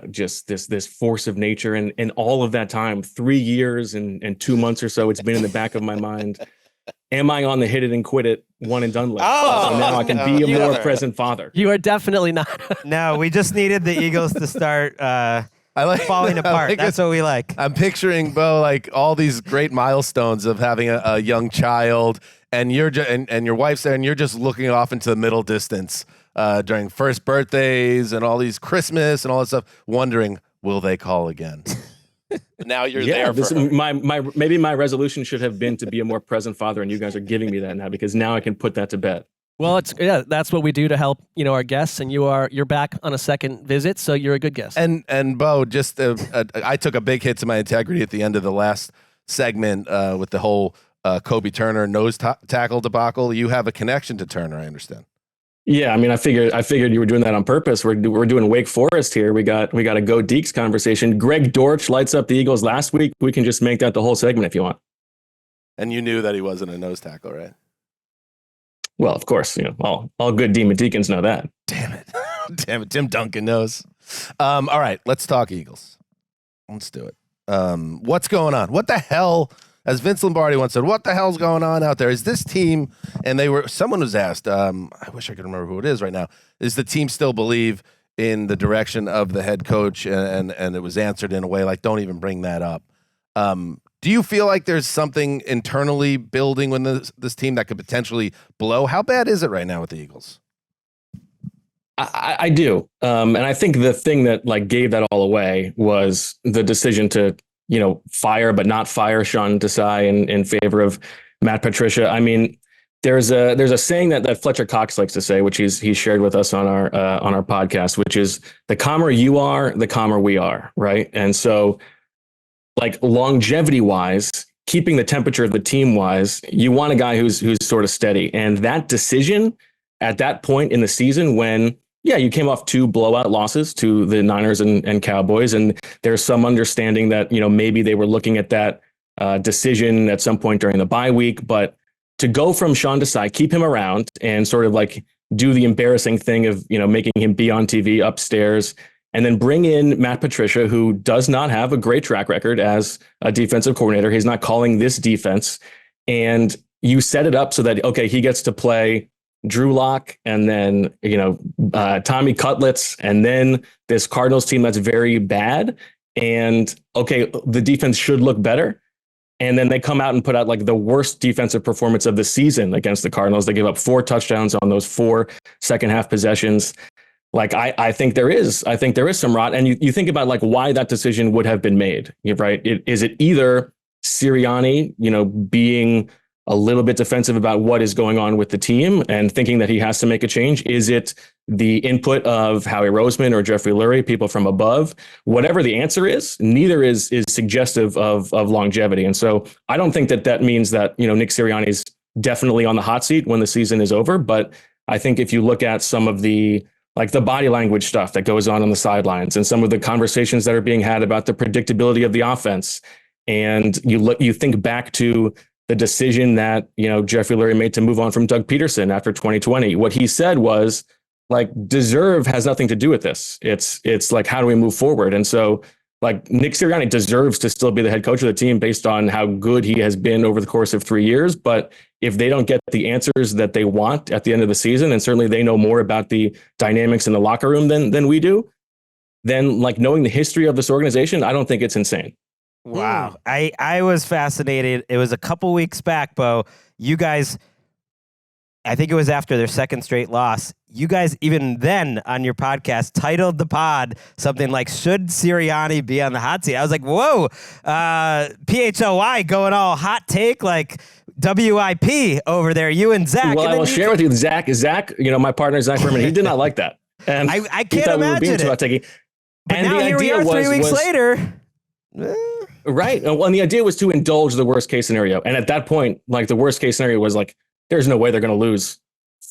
Just this force of nature, and all of that time, 3 years and 2 months or so, it's been in the back of my mind. Am I on the hit it and quit it one and done list? So now I can be a more present father. You are definitely not. No, we just needed the Eagles to start falling apart. That's what we like. I'm picturing, Bo, like all these great milestones of having a young child, and you're and your wife's there, and you're just looking off into the middle distance during first birthdays and all these Christmas and all that stuff, wondering, will they call again? Now you're there. Maybe my resolution should have been to be a more present father, and you guys are giving me that now because now I can put that to bed. Well, that's what we do to help our guests, and you're back on a second visit, so you're a good guest. And Bo, just I took a big hit to my integrity at the end of the last segment with the whole Kobe Turner nose tackle debacle. You have a connection to Turner, I understand. Yeah, I mean, I figured you were doing that on purpose. We're doing Wake Forest here. We got a Go Deeks conversation. Greg Dortch lights up the Eagles last week. We can just make that the whole segment if you want. And you knew that he wasn't a nose tackle, right? Well, of course, all good Demon Deacons know that. Damn it, Tim Duncan knows. All right, let's talk Eagles. Let's do it. What's going on? What the hell? As Vince Lombardi once said, what the hell's going on out there? Is this team, and someone was asked, I wish I could remember who it is right now, is the team still believe in the direction of the head coach? And it was answered in a way like, don't even bring that up. Do you feel like there's something internally building with this team that could potentially blow? How bad is it right now with the Eagles? I do. And I think the thing that gave that all away was the decision to fire but not fire Sean Desai in favor of Matt Patricia. I mean, there's a saying that Fletcher Cox likes to say, which he's shared with us on our podcast, which is the calmer you are, the calmer we are, right? And so, longevity wise, keeping the temperature of the team wise, you want a guy who's sort of steady. And that decision at that point in the season when you came off 2 blowout losses to the Niners and Cowboys. And there's some understanding that, maybe they were looking at that decision at some point during the bye week. But to go from Sean Desai, keep him around and sort of like do the embarrassing thing of, making him be on TV upstairs, and then bring in Matt Patricia, who does not have a great track record as a defensive coordinator. He's not calling this defense. And you set it up so that, okay, he gets to play Drew Lock and then, Tommy Cutlets and then this Cardinals team that's very bad. And okay, the defense should look better. And then they come out and put out like the worst defensive performance of the season against the Cardinals. They give up 4 touchdowns on those 4 second half possessions. Like I think there is some rot. And you think about like why that decision would have been made, right? Is it either Sirianni, being a little bit defensive about what is going on with the team and thinking that he has to make a change? Is it the input of Howie Roseman or Jeffrey Lurie, people from above? Whatever the answer is, neither is suggestive of longevity. And so I don't think that means that, Nick Sirianni is definitely on the hot seat when the season is over. But I think if you look at some of the body language stuff that goes on the sidelines and some of the conversations that are being had about the predictability of the offense, and you think back to the decision that, Jeffrey Lurie made to move on from Doug Peterson after 2020, what he said was like, deserve has nothing to do with this. It's like, how do we move forward? And so like Nick Sirianni deserves to still be the head coach of the team based on how good he has been over the course of 3 years. But if they don't get the answers that they want at the end of the season, and certainly they know more about the dynamics in the locker room than we do, then like knowing the history of this organization, I don't think it's insane. Wow. I was fascinated. It was a couple weeks back, Bo. You guys, I think it was after their second straight loss. You guys, even then on your podcast, titled the pod something like, should Sirianni be on the hot seat? I was like, whoa, PHLY going all hot take like WIP over there, you and Zach. Well, and I will share with you, Zach, my partner, Zach Berman, he did not like that. And I can't imagine it. But and now the here we idea are 3 weeks later. Right. Well, and the idea was to indulge the worst case scenario. And at that point, like the worst case scenario was like, there's no way they're going to lose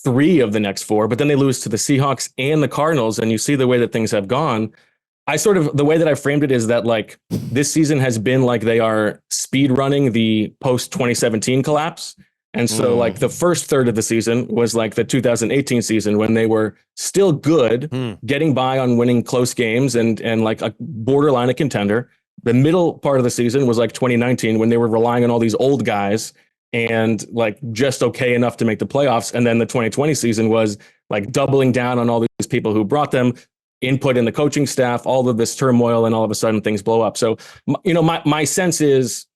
3 of the next 4, but then they lose to the Seahawks and the Cardinals. And you see the way that things have gone. The way that I framed it is that like this season has been like they are speed running the post 2017 collapse. And so like the first third of the season was like the 2018 season when they were still good, getting by on winning close games and like a borderline a contender. The middle part of the season was like 2019 when they were relying on all these old guys and like just okay enough to make the playoffs. And then the 2020 season was like doubling down on all these people who brought them, input in the coaching staff, all of this turmoil, and all of a sudden things blow up. So, my sense is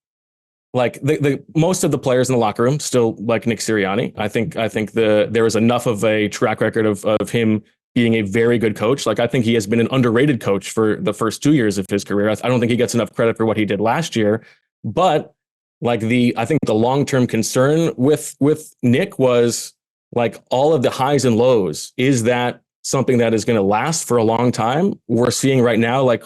like the most of the players in the locker room still like Nick Sirianni. I think there is enough of a track record of him being a very good coach. Like I think he has been an underrated coach for the first 2 years of his career. I don't think he gets enough credit for what he did last year. But like I think the long-term concern with Nick was like all of the highs and lows. Is that something that is going to last for a long time? We're seeing right now, like,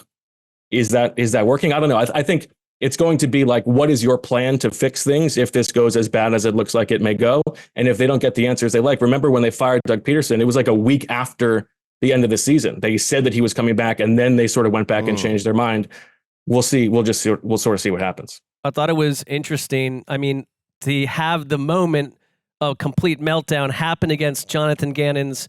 is that working? I don't know. I think it's going to be like, what is your plan to fix things if this goes as bad as it looks like it may go? And if they don't get the answers they like, remember when they fired Doug Peterson, it was like a week after the end of the season. They said that he was coming back, and then they sort of went back and changed their mind. We'll see. We'll sort of see what happens. I thought it was interesting. I mean, to have the moment of complete meltdown happen against Jonathan Gannon's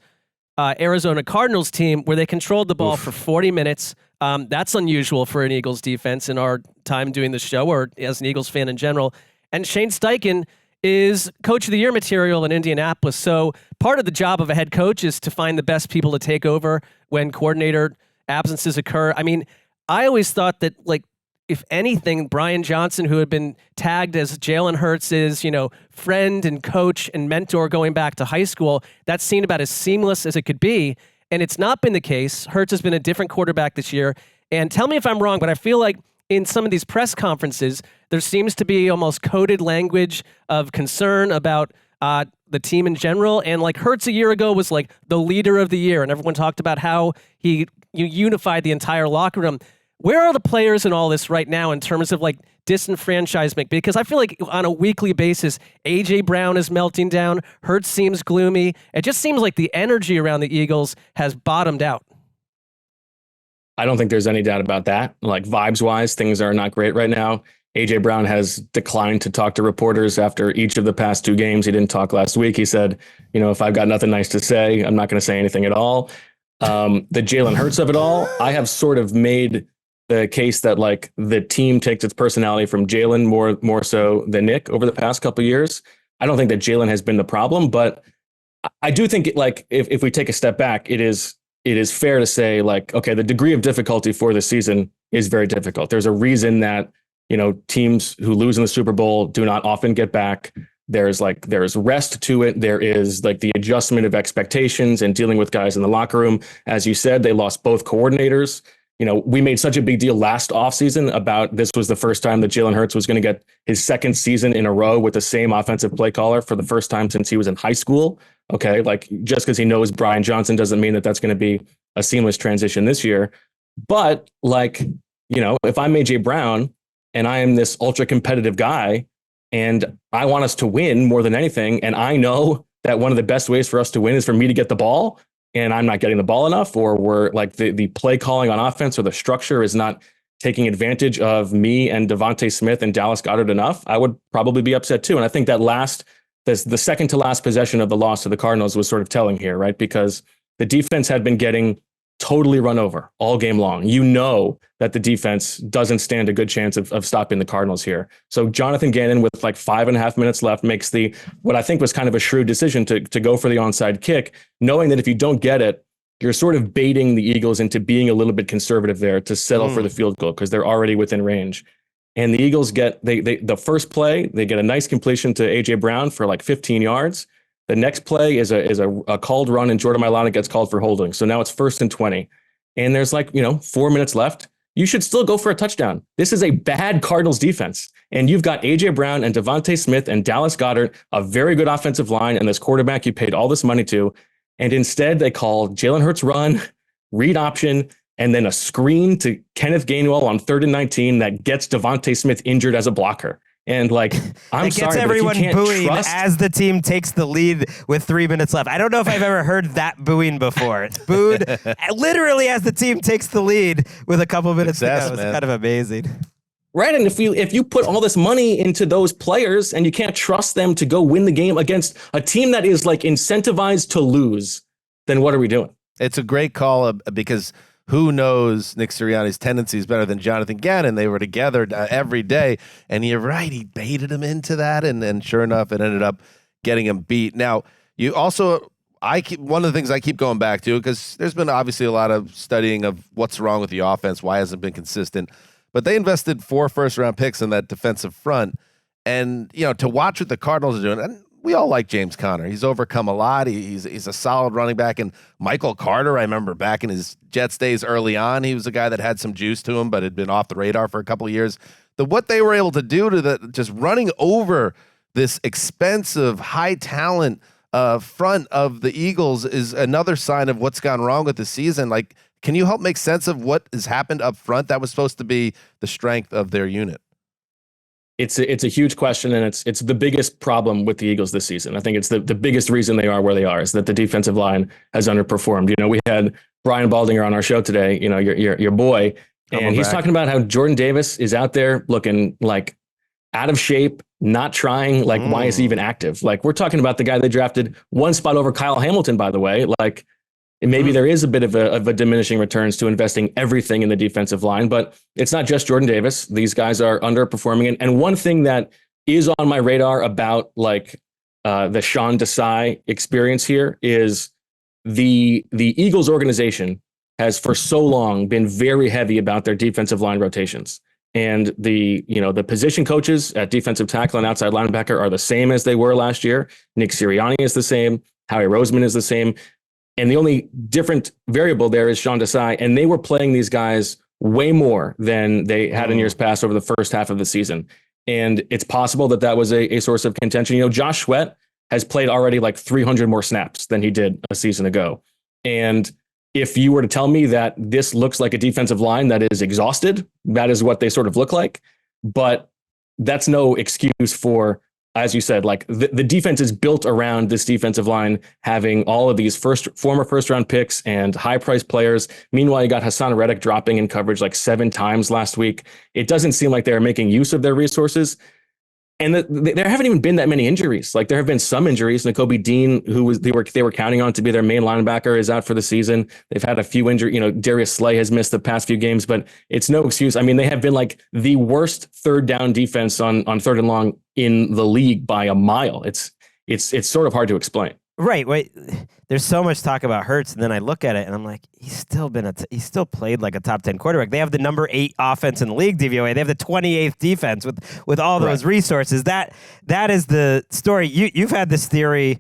Arizona Cardinals team where they controlled the ball for 40 minutes. That's unusual for an Eagles defense in our time doing the show, or as an Eagles fan in general. And Shane Steichen is Coach of the Year material in Indianapolis. So part of the job of a head coach is to find the best people to take over when coordinator absences occur. I mean, I always thought that, like, if anything, Brian Johnson, who had been tagged as Jalen Hurts' friend and coach and mentor going back to high school, that seemed about as seamless as it could be. And it's not been the case. Hurts has been a different quarterback this year. And tell me if I'm wrong, but I feel like in some of these press conferences, there seems to be almost coded language of concern about the team in general. And like Hurts a year ago was like the leader of the year, and everyone talked about how he unified the entire locker room. Where are the players in all this right now in terms of like disenfranchisement? Because I feel like on a weekly basis, A.J. Brown is melting down. Hurts seems gloomy. It just seems like the energy around the Eagles has bottomed out. I don't think there's any doubt about that. Like vibes wise, things are not great right now. AJ Brown has declined to talk to reporters after each of the past 2 games. He didn't talk last week. He said, if I've got nothing nice to say, I'm not going to say anything at all. The Jalen Hurts of it all, I have sort of made the case that like the team takes its personality from Jalen more so than Nick over the past couple of years. I don't think that Jalen has been the problem, but I do think if we take a step back, it is fair to say like, okay, the degree of difficulty for this season is very difficult. There's a reason that, teams who lose in the Super Bowl do not often get back. There's rest to it. There is like the adjustment of expectations and dealing with guys in the locker room. As you said, they lost both coordinators. We made such a big deal last offseason about this was the first time that Jalen Hurts was going to get his second season in a row with the same offensive play caller for the first time since he was in high school. Okay, like just because he knows Brian Johnson doesn't mean that that's going to be a seamless transition this year. But like, if I'm AJ Brown and I am this ultra competitive guy and I want us to win more than anything, and I know that one of the best ways for us to win is for me to get the ball, and I'm not getting the ball enough, or we're like the play calling on offense or the structure is not taking advantage of me and Devontae Smith and Dallas Goedert enough, I would probably be upset too. And I think that the second to last possession of the loss to the Cardinals was sort of telling here, right? Because the defense had been getting totally run over all game long. That the defense doesn't stand a good chance of stopping the Cardinals here. So Jonathan Gannon, with like 5.5 minutes left, makes what I think was kind of a shrewd decision to go for the onside kick, knowing that if you don't get it, you're sort of baiting the Eagles into being a little bit conservative there to settle for the field goal because they're already within range. And the Eagles get the first play, they get a nice completion to AJ Brown for like 15 yards. The next play is a called run, and Jordan Mailata gets called for holding. So now it's 1st and 20. And there's 4 minutes left. You should still go for a touchdown. This is a bad Cardinals defense. And you've got AJ Brown and Devontae Smith and Dallas Goedert, a very good offensive line, and this quarterback you paid all this money to. And instead they call Jalen Hurts run, read option, and then a screen to Kenneth Gainwell on 3rd and 19 that gets Devontae Smith injured as a blocker. And I'm sorry, gets everyone booing as the team takes the lead with 3 minutes left. I don't know if I've ever heard that booing before. It's booed literally as the team takes the lead with a couple minutes to go. It's kind of amazing. Right, and if you put all this money into those players and you can't trust them to go win the game against a team that is like incentivized to lose, then what are we doing? It's a great call because who knows Nick Sirianni's tendencies better than Jonathan Gannon? They were together every day, and you're right, he baited him into that, and sure enough, it ended up getting him beat. Now, you also, one of the things I keep going back to, because there's been obviously a lot of studying of what's wrong with the offense, why it hasn't been consistent, but they invested 4 first-round picks in that defensive front, and to watch what the Cardinals are doing, and we all like James Conner. He's overcome a lot. He's a solid running back. And Michael Carter, I remember back in his Jets days early on, he was a guy that had some juice to him, but had been off the radar for a couple of years. What they were able to do to just running over this expensive, high talent front of the Eagles is another sign of what's gone wrong with the season. Like, can you help make sense of what has happened up front? That was supposed to be the strength of their unit. It's a huge question, and it's the biggest problem with the Eagles this season. I think it's the biggest reason they are where they are is that the defensive line has underperformed. We had Brian Baldinger on our show today, your boy, and he's talking about how Jordan Davis is out there looking like out of shape, not trying, like why is he even active? Like, we're talking about the guy they drafted 1 spot over Kyle Hamilton, by the way. Like, maybe there is a bit of a diminishing returns to investing everything in the defensive line, but it's not just Jordan Davis. These guys are underperforming. And one thing that is on my radar about the Sean Desai experience here is the Eagles organization has for so long been very heavy about their defensive line rotations. And the position coaches at defensive tackle and outside linebacker are the same as they were last year. Nick Sirianni is the same. Howie Roseman is the same. And the only different variable there is Sean Desai, and they were playing these guys way more than they had in years past over the first half of the season. And it's possible that was a source of contention. Josh Sweat has played already like 300 more snaps than he did a season ago. And if you were to tell me that this looks like a defensive line that is exhausted, that is what they sort of look like. But that's no excuse for as you said, like the defense is built around this defensive line having all of these former first round picks and high priced players. Meanwhile, you got Hassan Reddick dropping in coverage like 7 times last week. It doesn't seem like they're making use of their resources. And there haven't even been that many injuries. Like there have been some injuries. Nakobe Dean, they were counting on to be their main linebacker, is out for the season. They've had a few injuries. You know, Darius Slay has missed the past few games, but it's no excuse. I mean, they have been like the worst third down defense on third and long in the league by a mile. It's sort of hard to explain. Right. Wait, there's so much talk about Hurts, and then I look at it and I'm like, he's still played like a top 10 quarterback. They have the number 8 offense in the league DVOA. They have the 28th defense with all those resources. That is the story. You've had this theory,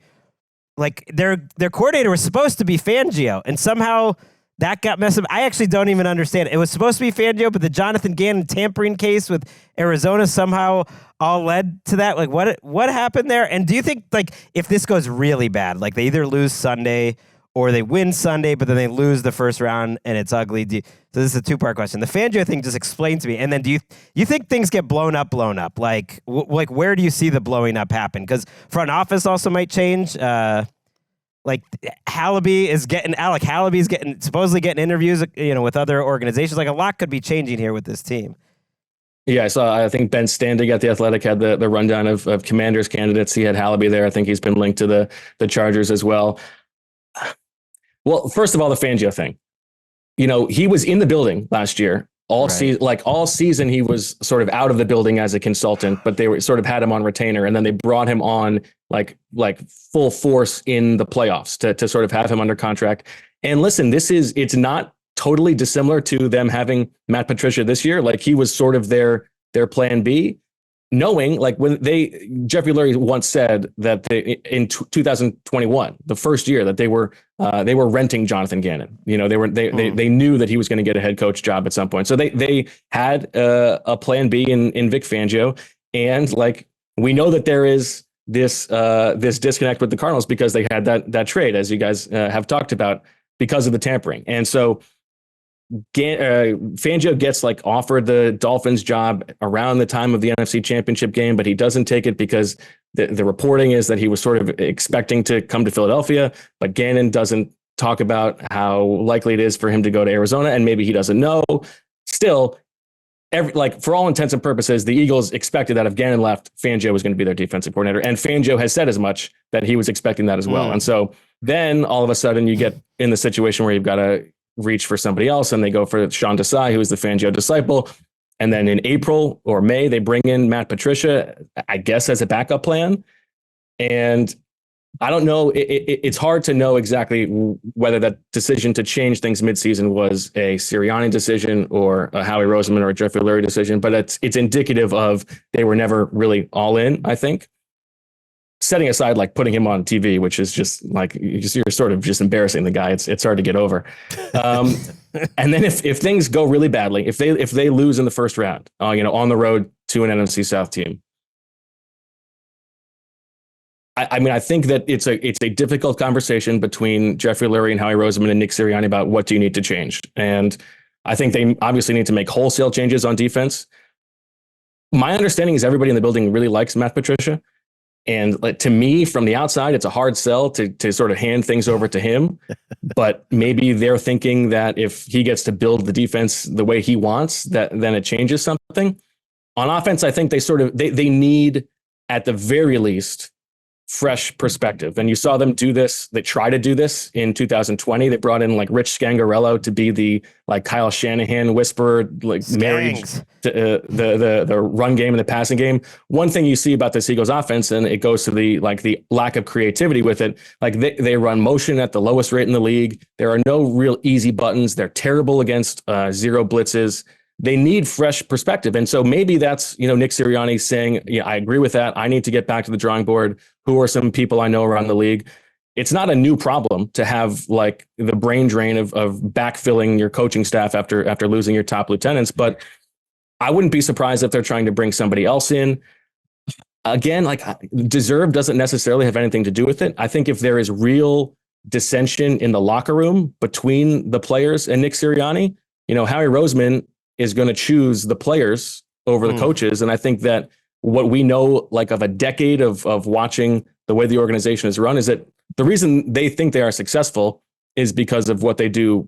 like their coordinator was supposed to be Fangio, and somehow that got messed up. I actually don't even understand. It was supposed to be Fangio, but the Jonathan Gannon tampering case with Arizona somehow all led to that. Like, what happened there? And do you think, like, if this goes really bad, like they either lose Sunday or they win Sunday, but then they lose the first round and it's ugly? So this is a 2-part question. The Fangio thing, just explain to me. And then do you think things get blown up? Like, where do you see the blowing up happen? Because front office also might change. Like Alec Hallaby is supposedly getting interviews, with other organizations. Like a lot could be changing here with this team. Yeah, I think Ben Standig at The Athletic had the rundown of Commanders candidates. He had Hallaby there. I think he's been linked to the Chargers as well. Well, first of all, the Fangio thing. He was in the building last year. All season, he was sort of out of the building as a consultant, but they sort of had him on retainer, and then they brought him on like full force in the playoffs to sort of have him under contract. And listen, it's not totally dissimilar to them having Matt Patricia this year. Like he was sort of their plan B, knowing like when Jeffrey Lurie once said that in 2021, the first year that they were renting Jonathan Gannon. They knew that he was going to get a head coach job at some point. So they had a plan B in Vic Fangio. And like, we know that there is this disconnect with the Cardinals because they had that trade, as you guys have talked about, because of the tampering. And so Fangio gets like offered the Dolphins job around the time of the NFC Championship game, but he doesn't take it because the reporting is that he was sort of expecting to come to Philadelphia, but Gannon doesn't talk about how likely it is for him to go to Arizona, and maybe he doesn't know. Still, for all intents and purposes, the Eagles expected that if Gannon left, Fangio was going to be their defensive coordinator, and Fangio has said as much, that he was expecting that as well. And so then all of a sudden you get in the situation where you've got to reach for somebody else, and they go for Sean Desai, who is the Fangio disciple. And then in April or May, they bring in Matt Patricia, I guess, as a backup plan. And I don't know. It's hard to know exactly whether that decision to change things midseason was a Sirianni decision or a Howie Roseman or a Jeffrey Lurie decision, but it's indicative of they were never really all in, I think. Setting aside like putting him on TV, which is just like you're sort of just embarrassing the guy. It's hard to get over. And then if things go really badly, if they lose in the first round, on the road to an NFC South team, I mean, I think that it's a difficult conversation between Jeffrey Lurie and Howie Roseman and Nick Sirianni about what do you need to change. And I think they obviously need to make wholesale changes on defense. My understanding is everybody in the building really likes Matt Patricia. And to me, from the outside, it's a hard sell to sort of hand things over to him. But maybe they're thinking that if he gets to build the defense the way he wants, that then it changes something. On offense, I think they need, at the very least, fresh perspective. And you saw them do this. They try to do this in 2020. They brought in like Rich Scangarello to be the like Kyle Shanahan whisperer, like married to the run game and the passing game. One thing you see about this Eagles offense, and it goes to the lack of creativity with it. Like they run motion at the lowest rate in the league. There are no real easy buttons. They're terrible against zero blitzes. They need fresh perspective. And so maybe that's, Nick Sirianni saying, yeah, I agree with that. I need to get back to the drawing board. Who are some people I know around the league? It's not a new problem to have like the brain drain of backfilling your coaching staff after losing your top lieutenants. But I wouldn't be surprised if they're trying to bring somebody else in. Again, like deserve doesn't necessarily have anything to do with it. I think if there is real dissension in the locker room between the players and Nick Sirianni, Howie Roseman is going to choose the players over the coaches. And I think that what we know, like of a decade of watching the way the organization is run, is that the reason they think they are successful is because of what they do,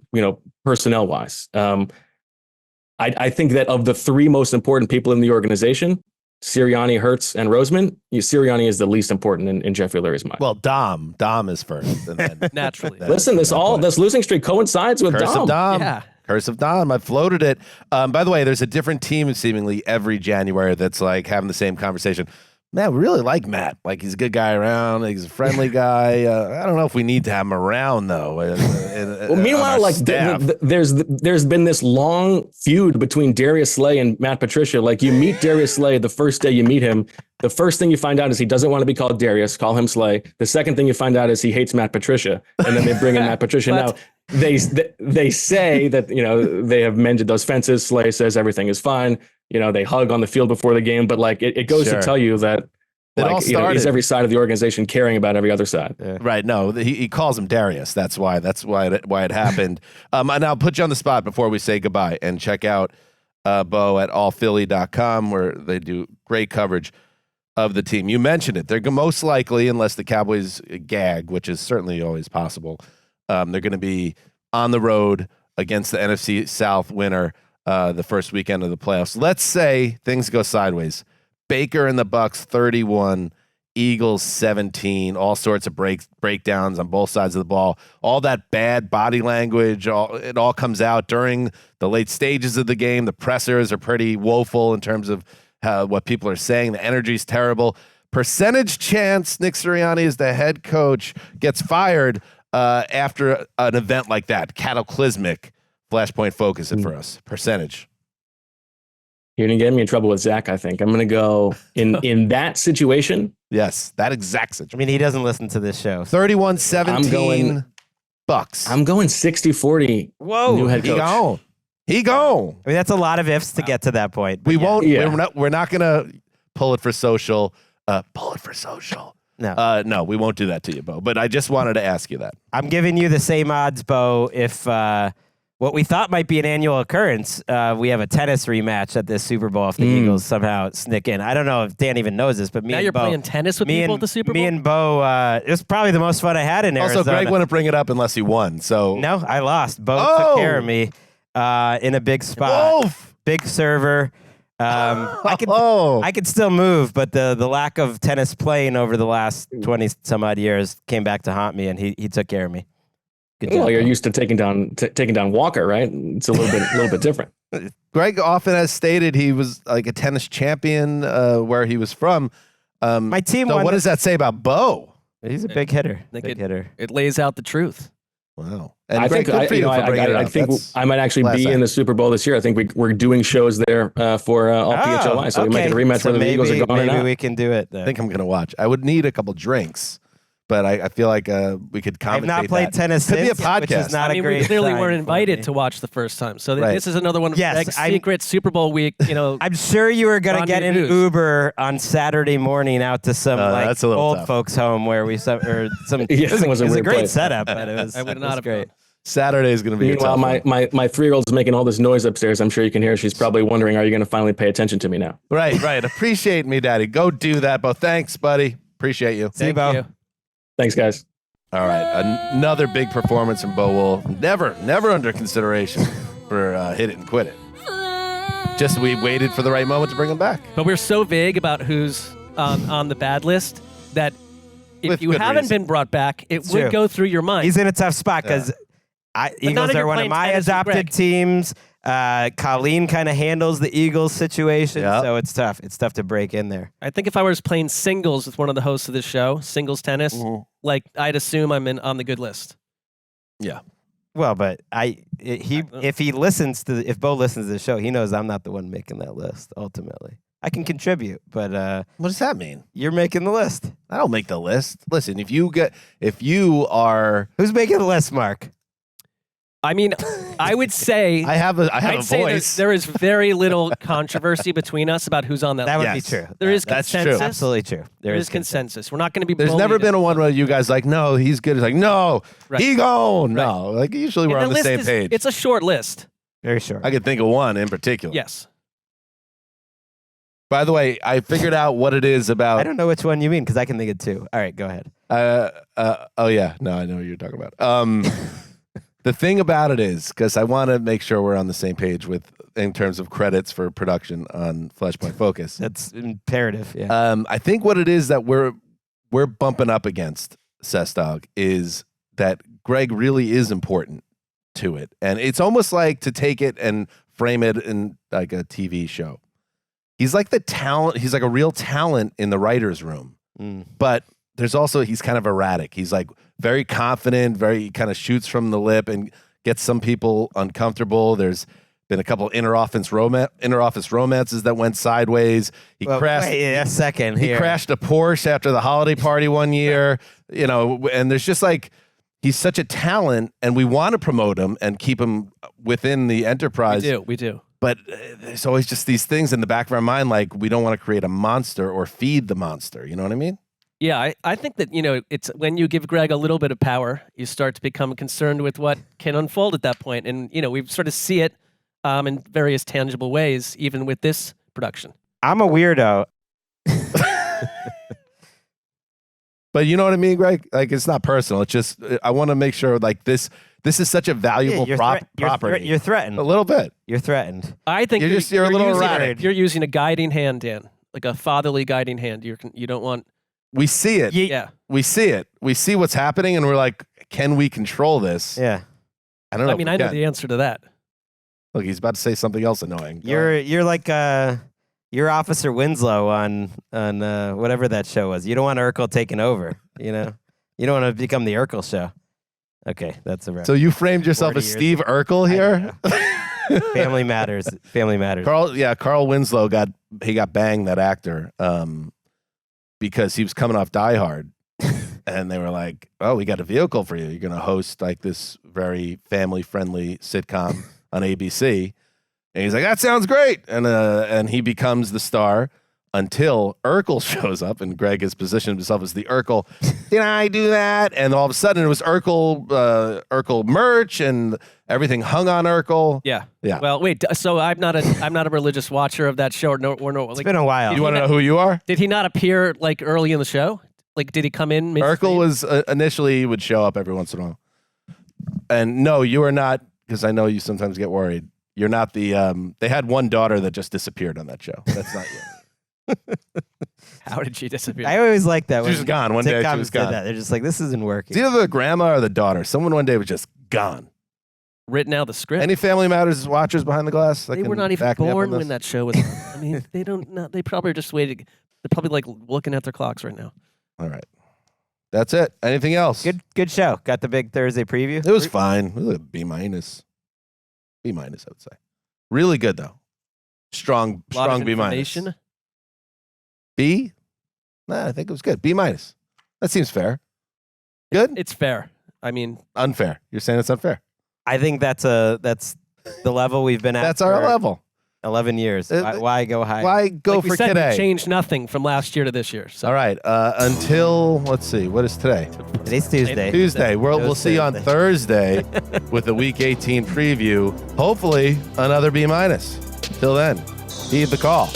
personnel wise. I think that of the three most important people in the organization, Sirianni, Hurts, and Roseman, Sirianni is the least important in Jeffrey Lurie's mind. Well, Dom is first, and then Naturally. Listen, this losing streak coincides with Curse of Dom. Yeah. Curse of Dom. I floated it. By the way, there's a different team seemingly every January that's like having the same conversation. Man, we really like Matt. Like, he's a good guy around. He's a friendly guy. I don't know if we need to have him around, though. Well, meanwhile, like there's been this long feud between Darius Slay and Matt Patricia. Like, you meet Darius Slay the first day you meet him. The first thing you find out is he doesn't want to be called Darius. Call him Slay. The second thing you find out is he hates Matt Patricia, and then they bring in Matt Patricia. Now they say that they have mended those fences. Slay says everything is fine. They hug on the field before the game, but like it goes to tell you that is every side of the organization caring about every other side. Yeah. Right. No, he calls him Darius. That's why it happened. And I'll put you on the spot before we say goodbye and check out Bo at allphilly.com, where they do great coverage of the team. You mentioned it. They're most likely, unless the Cowboys gag, which is certainly always possible, they're going to be on the road against the NFC South winner the first weekend of the playoffs. Let's say things go sideways. Baker and the Bucks 31, Eagles 17, all sorts of breakdowns on both sides of the ball. All that bad body language, it all comes out during the late stages of the game. The pressers are pretty woeful in terms of what people are saying. The energy's terrible. Percentage chance Nick Sirianni, as the head coach, gets fired after an event like that. Cataclysmic. Flashpoint Focus it for us. Percentage. You're going to get me in trouble with Zach, I think. I'm going to go in that situation. Yes, that exact situation. I mean, he doesn't listen to this show. 31-17 Bucks. I'm going 60-40. Whoa. New head coach. He gone. I mean, that's a lot of ifs to get to that point. We won't. Yeah. We're not going to pull it for social. Pull it for social. No. No, we won't do that to you, Bo. But I just wanted to ask you that. I'm giving you the same odds, Bo, if what we thought might be an annual occurrence, we have a tennis rematch at this Super Bowl if the Eagles somehow sneak in. I don't know if Dan even knows this, but me now and you're Bo, playing tennis with people at the Super Bowl? Me and Bo, it was probably the most fun I had in Arizona. Also, Greg wouldn't bring it up unless he won. So no, I lost. Bo took care of me in a big spot. Wolf. Big server. I could still move, but the lack of tennis playing over the last 20 some odd years came back to haunt me, and he took care of me. Good job. Well, you're used to taking down Walker, right? It's a little bit different. Greg often has stated he was like a tennis champion where he was from. My team so won. What does that say about Bo? He's a big hitter. Big hitter. It lays out the truth. Wow. And I think I might actually be in the Super Bowl this year. I think we're doing shows there for all PHLY, so we might get a rematch whether the Eagles are gone or not. Maybe we can do it then. I think I'm going to watch. I would need a couple drinks, but I feel like we could commentate. I've not played tennis Could since, be a podcast. which is not a great we clearly sign weren't for invited me. to watch the first time. So Right. this is another one of Greg's secret Super Bowl week. I'm sure you were going to get an Uber on Saturday morning out to some old folks' home where we some. It was a great setup, but it was. I would not have great. Saturday is going to be. Meanwhile, my 3-year-old's making all this noise upstairs. I'm sure you can hear. She's probably wondering, "Are you going to finally pay attention to me now?" Right. Appreciate me, Daddy. Go do that, Bo. Thanks, buddy. Appreciate you. See you, Bo. Thanks, guys. All right, another big performance from Bo Wool. Never under consideration for hit it and quit it. Just we waited for the right moment to bring him back. But we're so vague about who's on the bad list that if you haven't been brought back, it would go through your mind. He's in a tough spot because Eagles are one of my adopted teams. Colleen kind of handles the Eagles situation, so it's tough. It's tough to break in there. I think if I was playing singles with one of the hosts of this show, singles tennis, I'd assume I'm on the good list. Yeah. Well, but if Bo listens to the show, he knows I'm not the one making that list. Ultimately, I can contribute, but what does that mean? You're making the list. I don't make the list. Listen, if you are, who's making the list, Mark? I mean, I would say I have a voice. There is very little controversy between us about who's on that list. That would be true. There is That's consensus. true. Absolutely true. There is consensus. We're not going to be. There's never been a one where you guys like, no, he's good. It's like, no, he gone. Right. No, like usually we're on the same page. It's a short list. Very short. I could think of one in particular. Yes. By the way, I figured out what it is about. I don't know which one you mean because I can think of two. All right, go ahead. Oh yeah, no, I know what you're talking about. The thing about it is, because I want to make sure we're on the same page in terms of credits for production on Flashpoint Focus. That's imperative. Yeah. I think what it is that we're bumping up against, Sessdog, is that Gregg really is important to it, and it's almost like to take it and frame it in like a TV show. He's like the talent. He's like a real talent in the writer's room, but there's also, he's kind of erratic. He's like very confident, he kind of shoots from the lip and gets some people uncomfortable. There's been a couple inter-office romances that went sideways. Wait a second. He crashed a Porsche after the holiday party one year, and there's just like, he's such a talent and we want to promote him and keep him within the enterprise. We do. But there's always just these things in the back of our mind, like we don't want to create a monster or feed the monster. You know what I mean? Yeah, I think that, it's when you give Gregg a little bit of power, you start to become concerned with what can unfold at that point. And, we sort of see it in various tangible ways, even with this production. I'm a weirdo. But you know what I mean, Gregg? Like, it's not personal. It's just, I want to make sure, like, this is such a valuable property. You're threatened. A little bit. You're threatened. I think you're a little erratic. You're using a guiding hand, Dan, like a fatherly guiding hand. You don't want. We see it. Yeah. We see it. We see what's happening, and we're like, can we control this? Yeah. I don't know. I mean, I know the answer to that. Look, he's about to say something else annoying. You're like you're Officer Winslow on whatever that show was. You don't want Urkel taking over. You don't want to become the Urkel show. Okay, that's a wrap. So you framed yourself as Steve Urkel here. Family matters. Family matters. Carl Winslow got banged, that actor, because he was coming off Die Hard, and they were like, "Oh, we got a vehicle for you. You're going to host like this very family-friendly sitcom on ABC." And he's like, "That sounds great," and he becomes the star until Urkel shows up, and Gregg has positioned himself as the Urkel. Did I do that? And all of a sudden, it was Urkel merch, and everything hung on Urkel. Yeah. Yeah. Well, wait. So I'm not a religious watcher of that show. It's been a while. You want to know who you are? Did he not appear like early in the show? Like, did he come in? Urkel was initially would show up every once in a while. And no, you are not, because I know you sometimes get worried. You're not the. They had one daughter that just disappeared on that show. That's not you. How did she disappear? I always like that. She was gone one day. She was gone. They're just like, this isn't working. It's either the grandma or the daughter. Someone one day was just gone. Written out the script. Any Family Matters watchers behind the glass? They were not even born when that show was on. I mean, they don't know. They probably are just waiting. They're probably like looking at their clocks right now. All right. That's it. Anything else? Good show. Got the big Thursday preview. It was fine. It was a B-. B-, I would say. Really good though. Strong B-. B? Nah, I think it was good. B-. That seems fair. Good? It's fair. I mean, unfair. You're saying it's unfair. I think that's the level we've been at. That's our level. 11 years. Why go high? Why go like for we said, today? We changed nothing from last year to this year. So. All right. Until, let's see, what is today? Today's Tuesday. Tuesday. We'll see you on Thursday with the Week 18 preview. Hopefully, another B-. Till then, heed the call.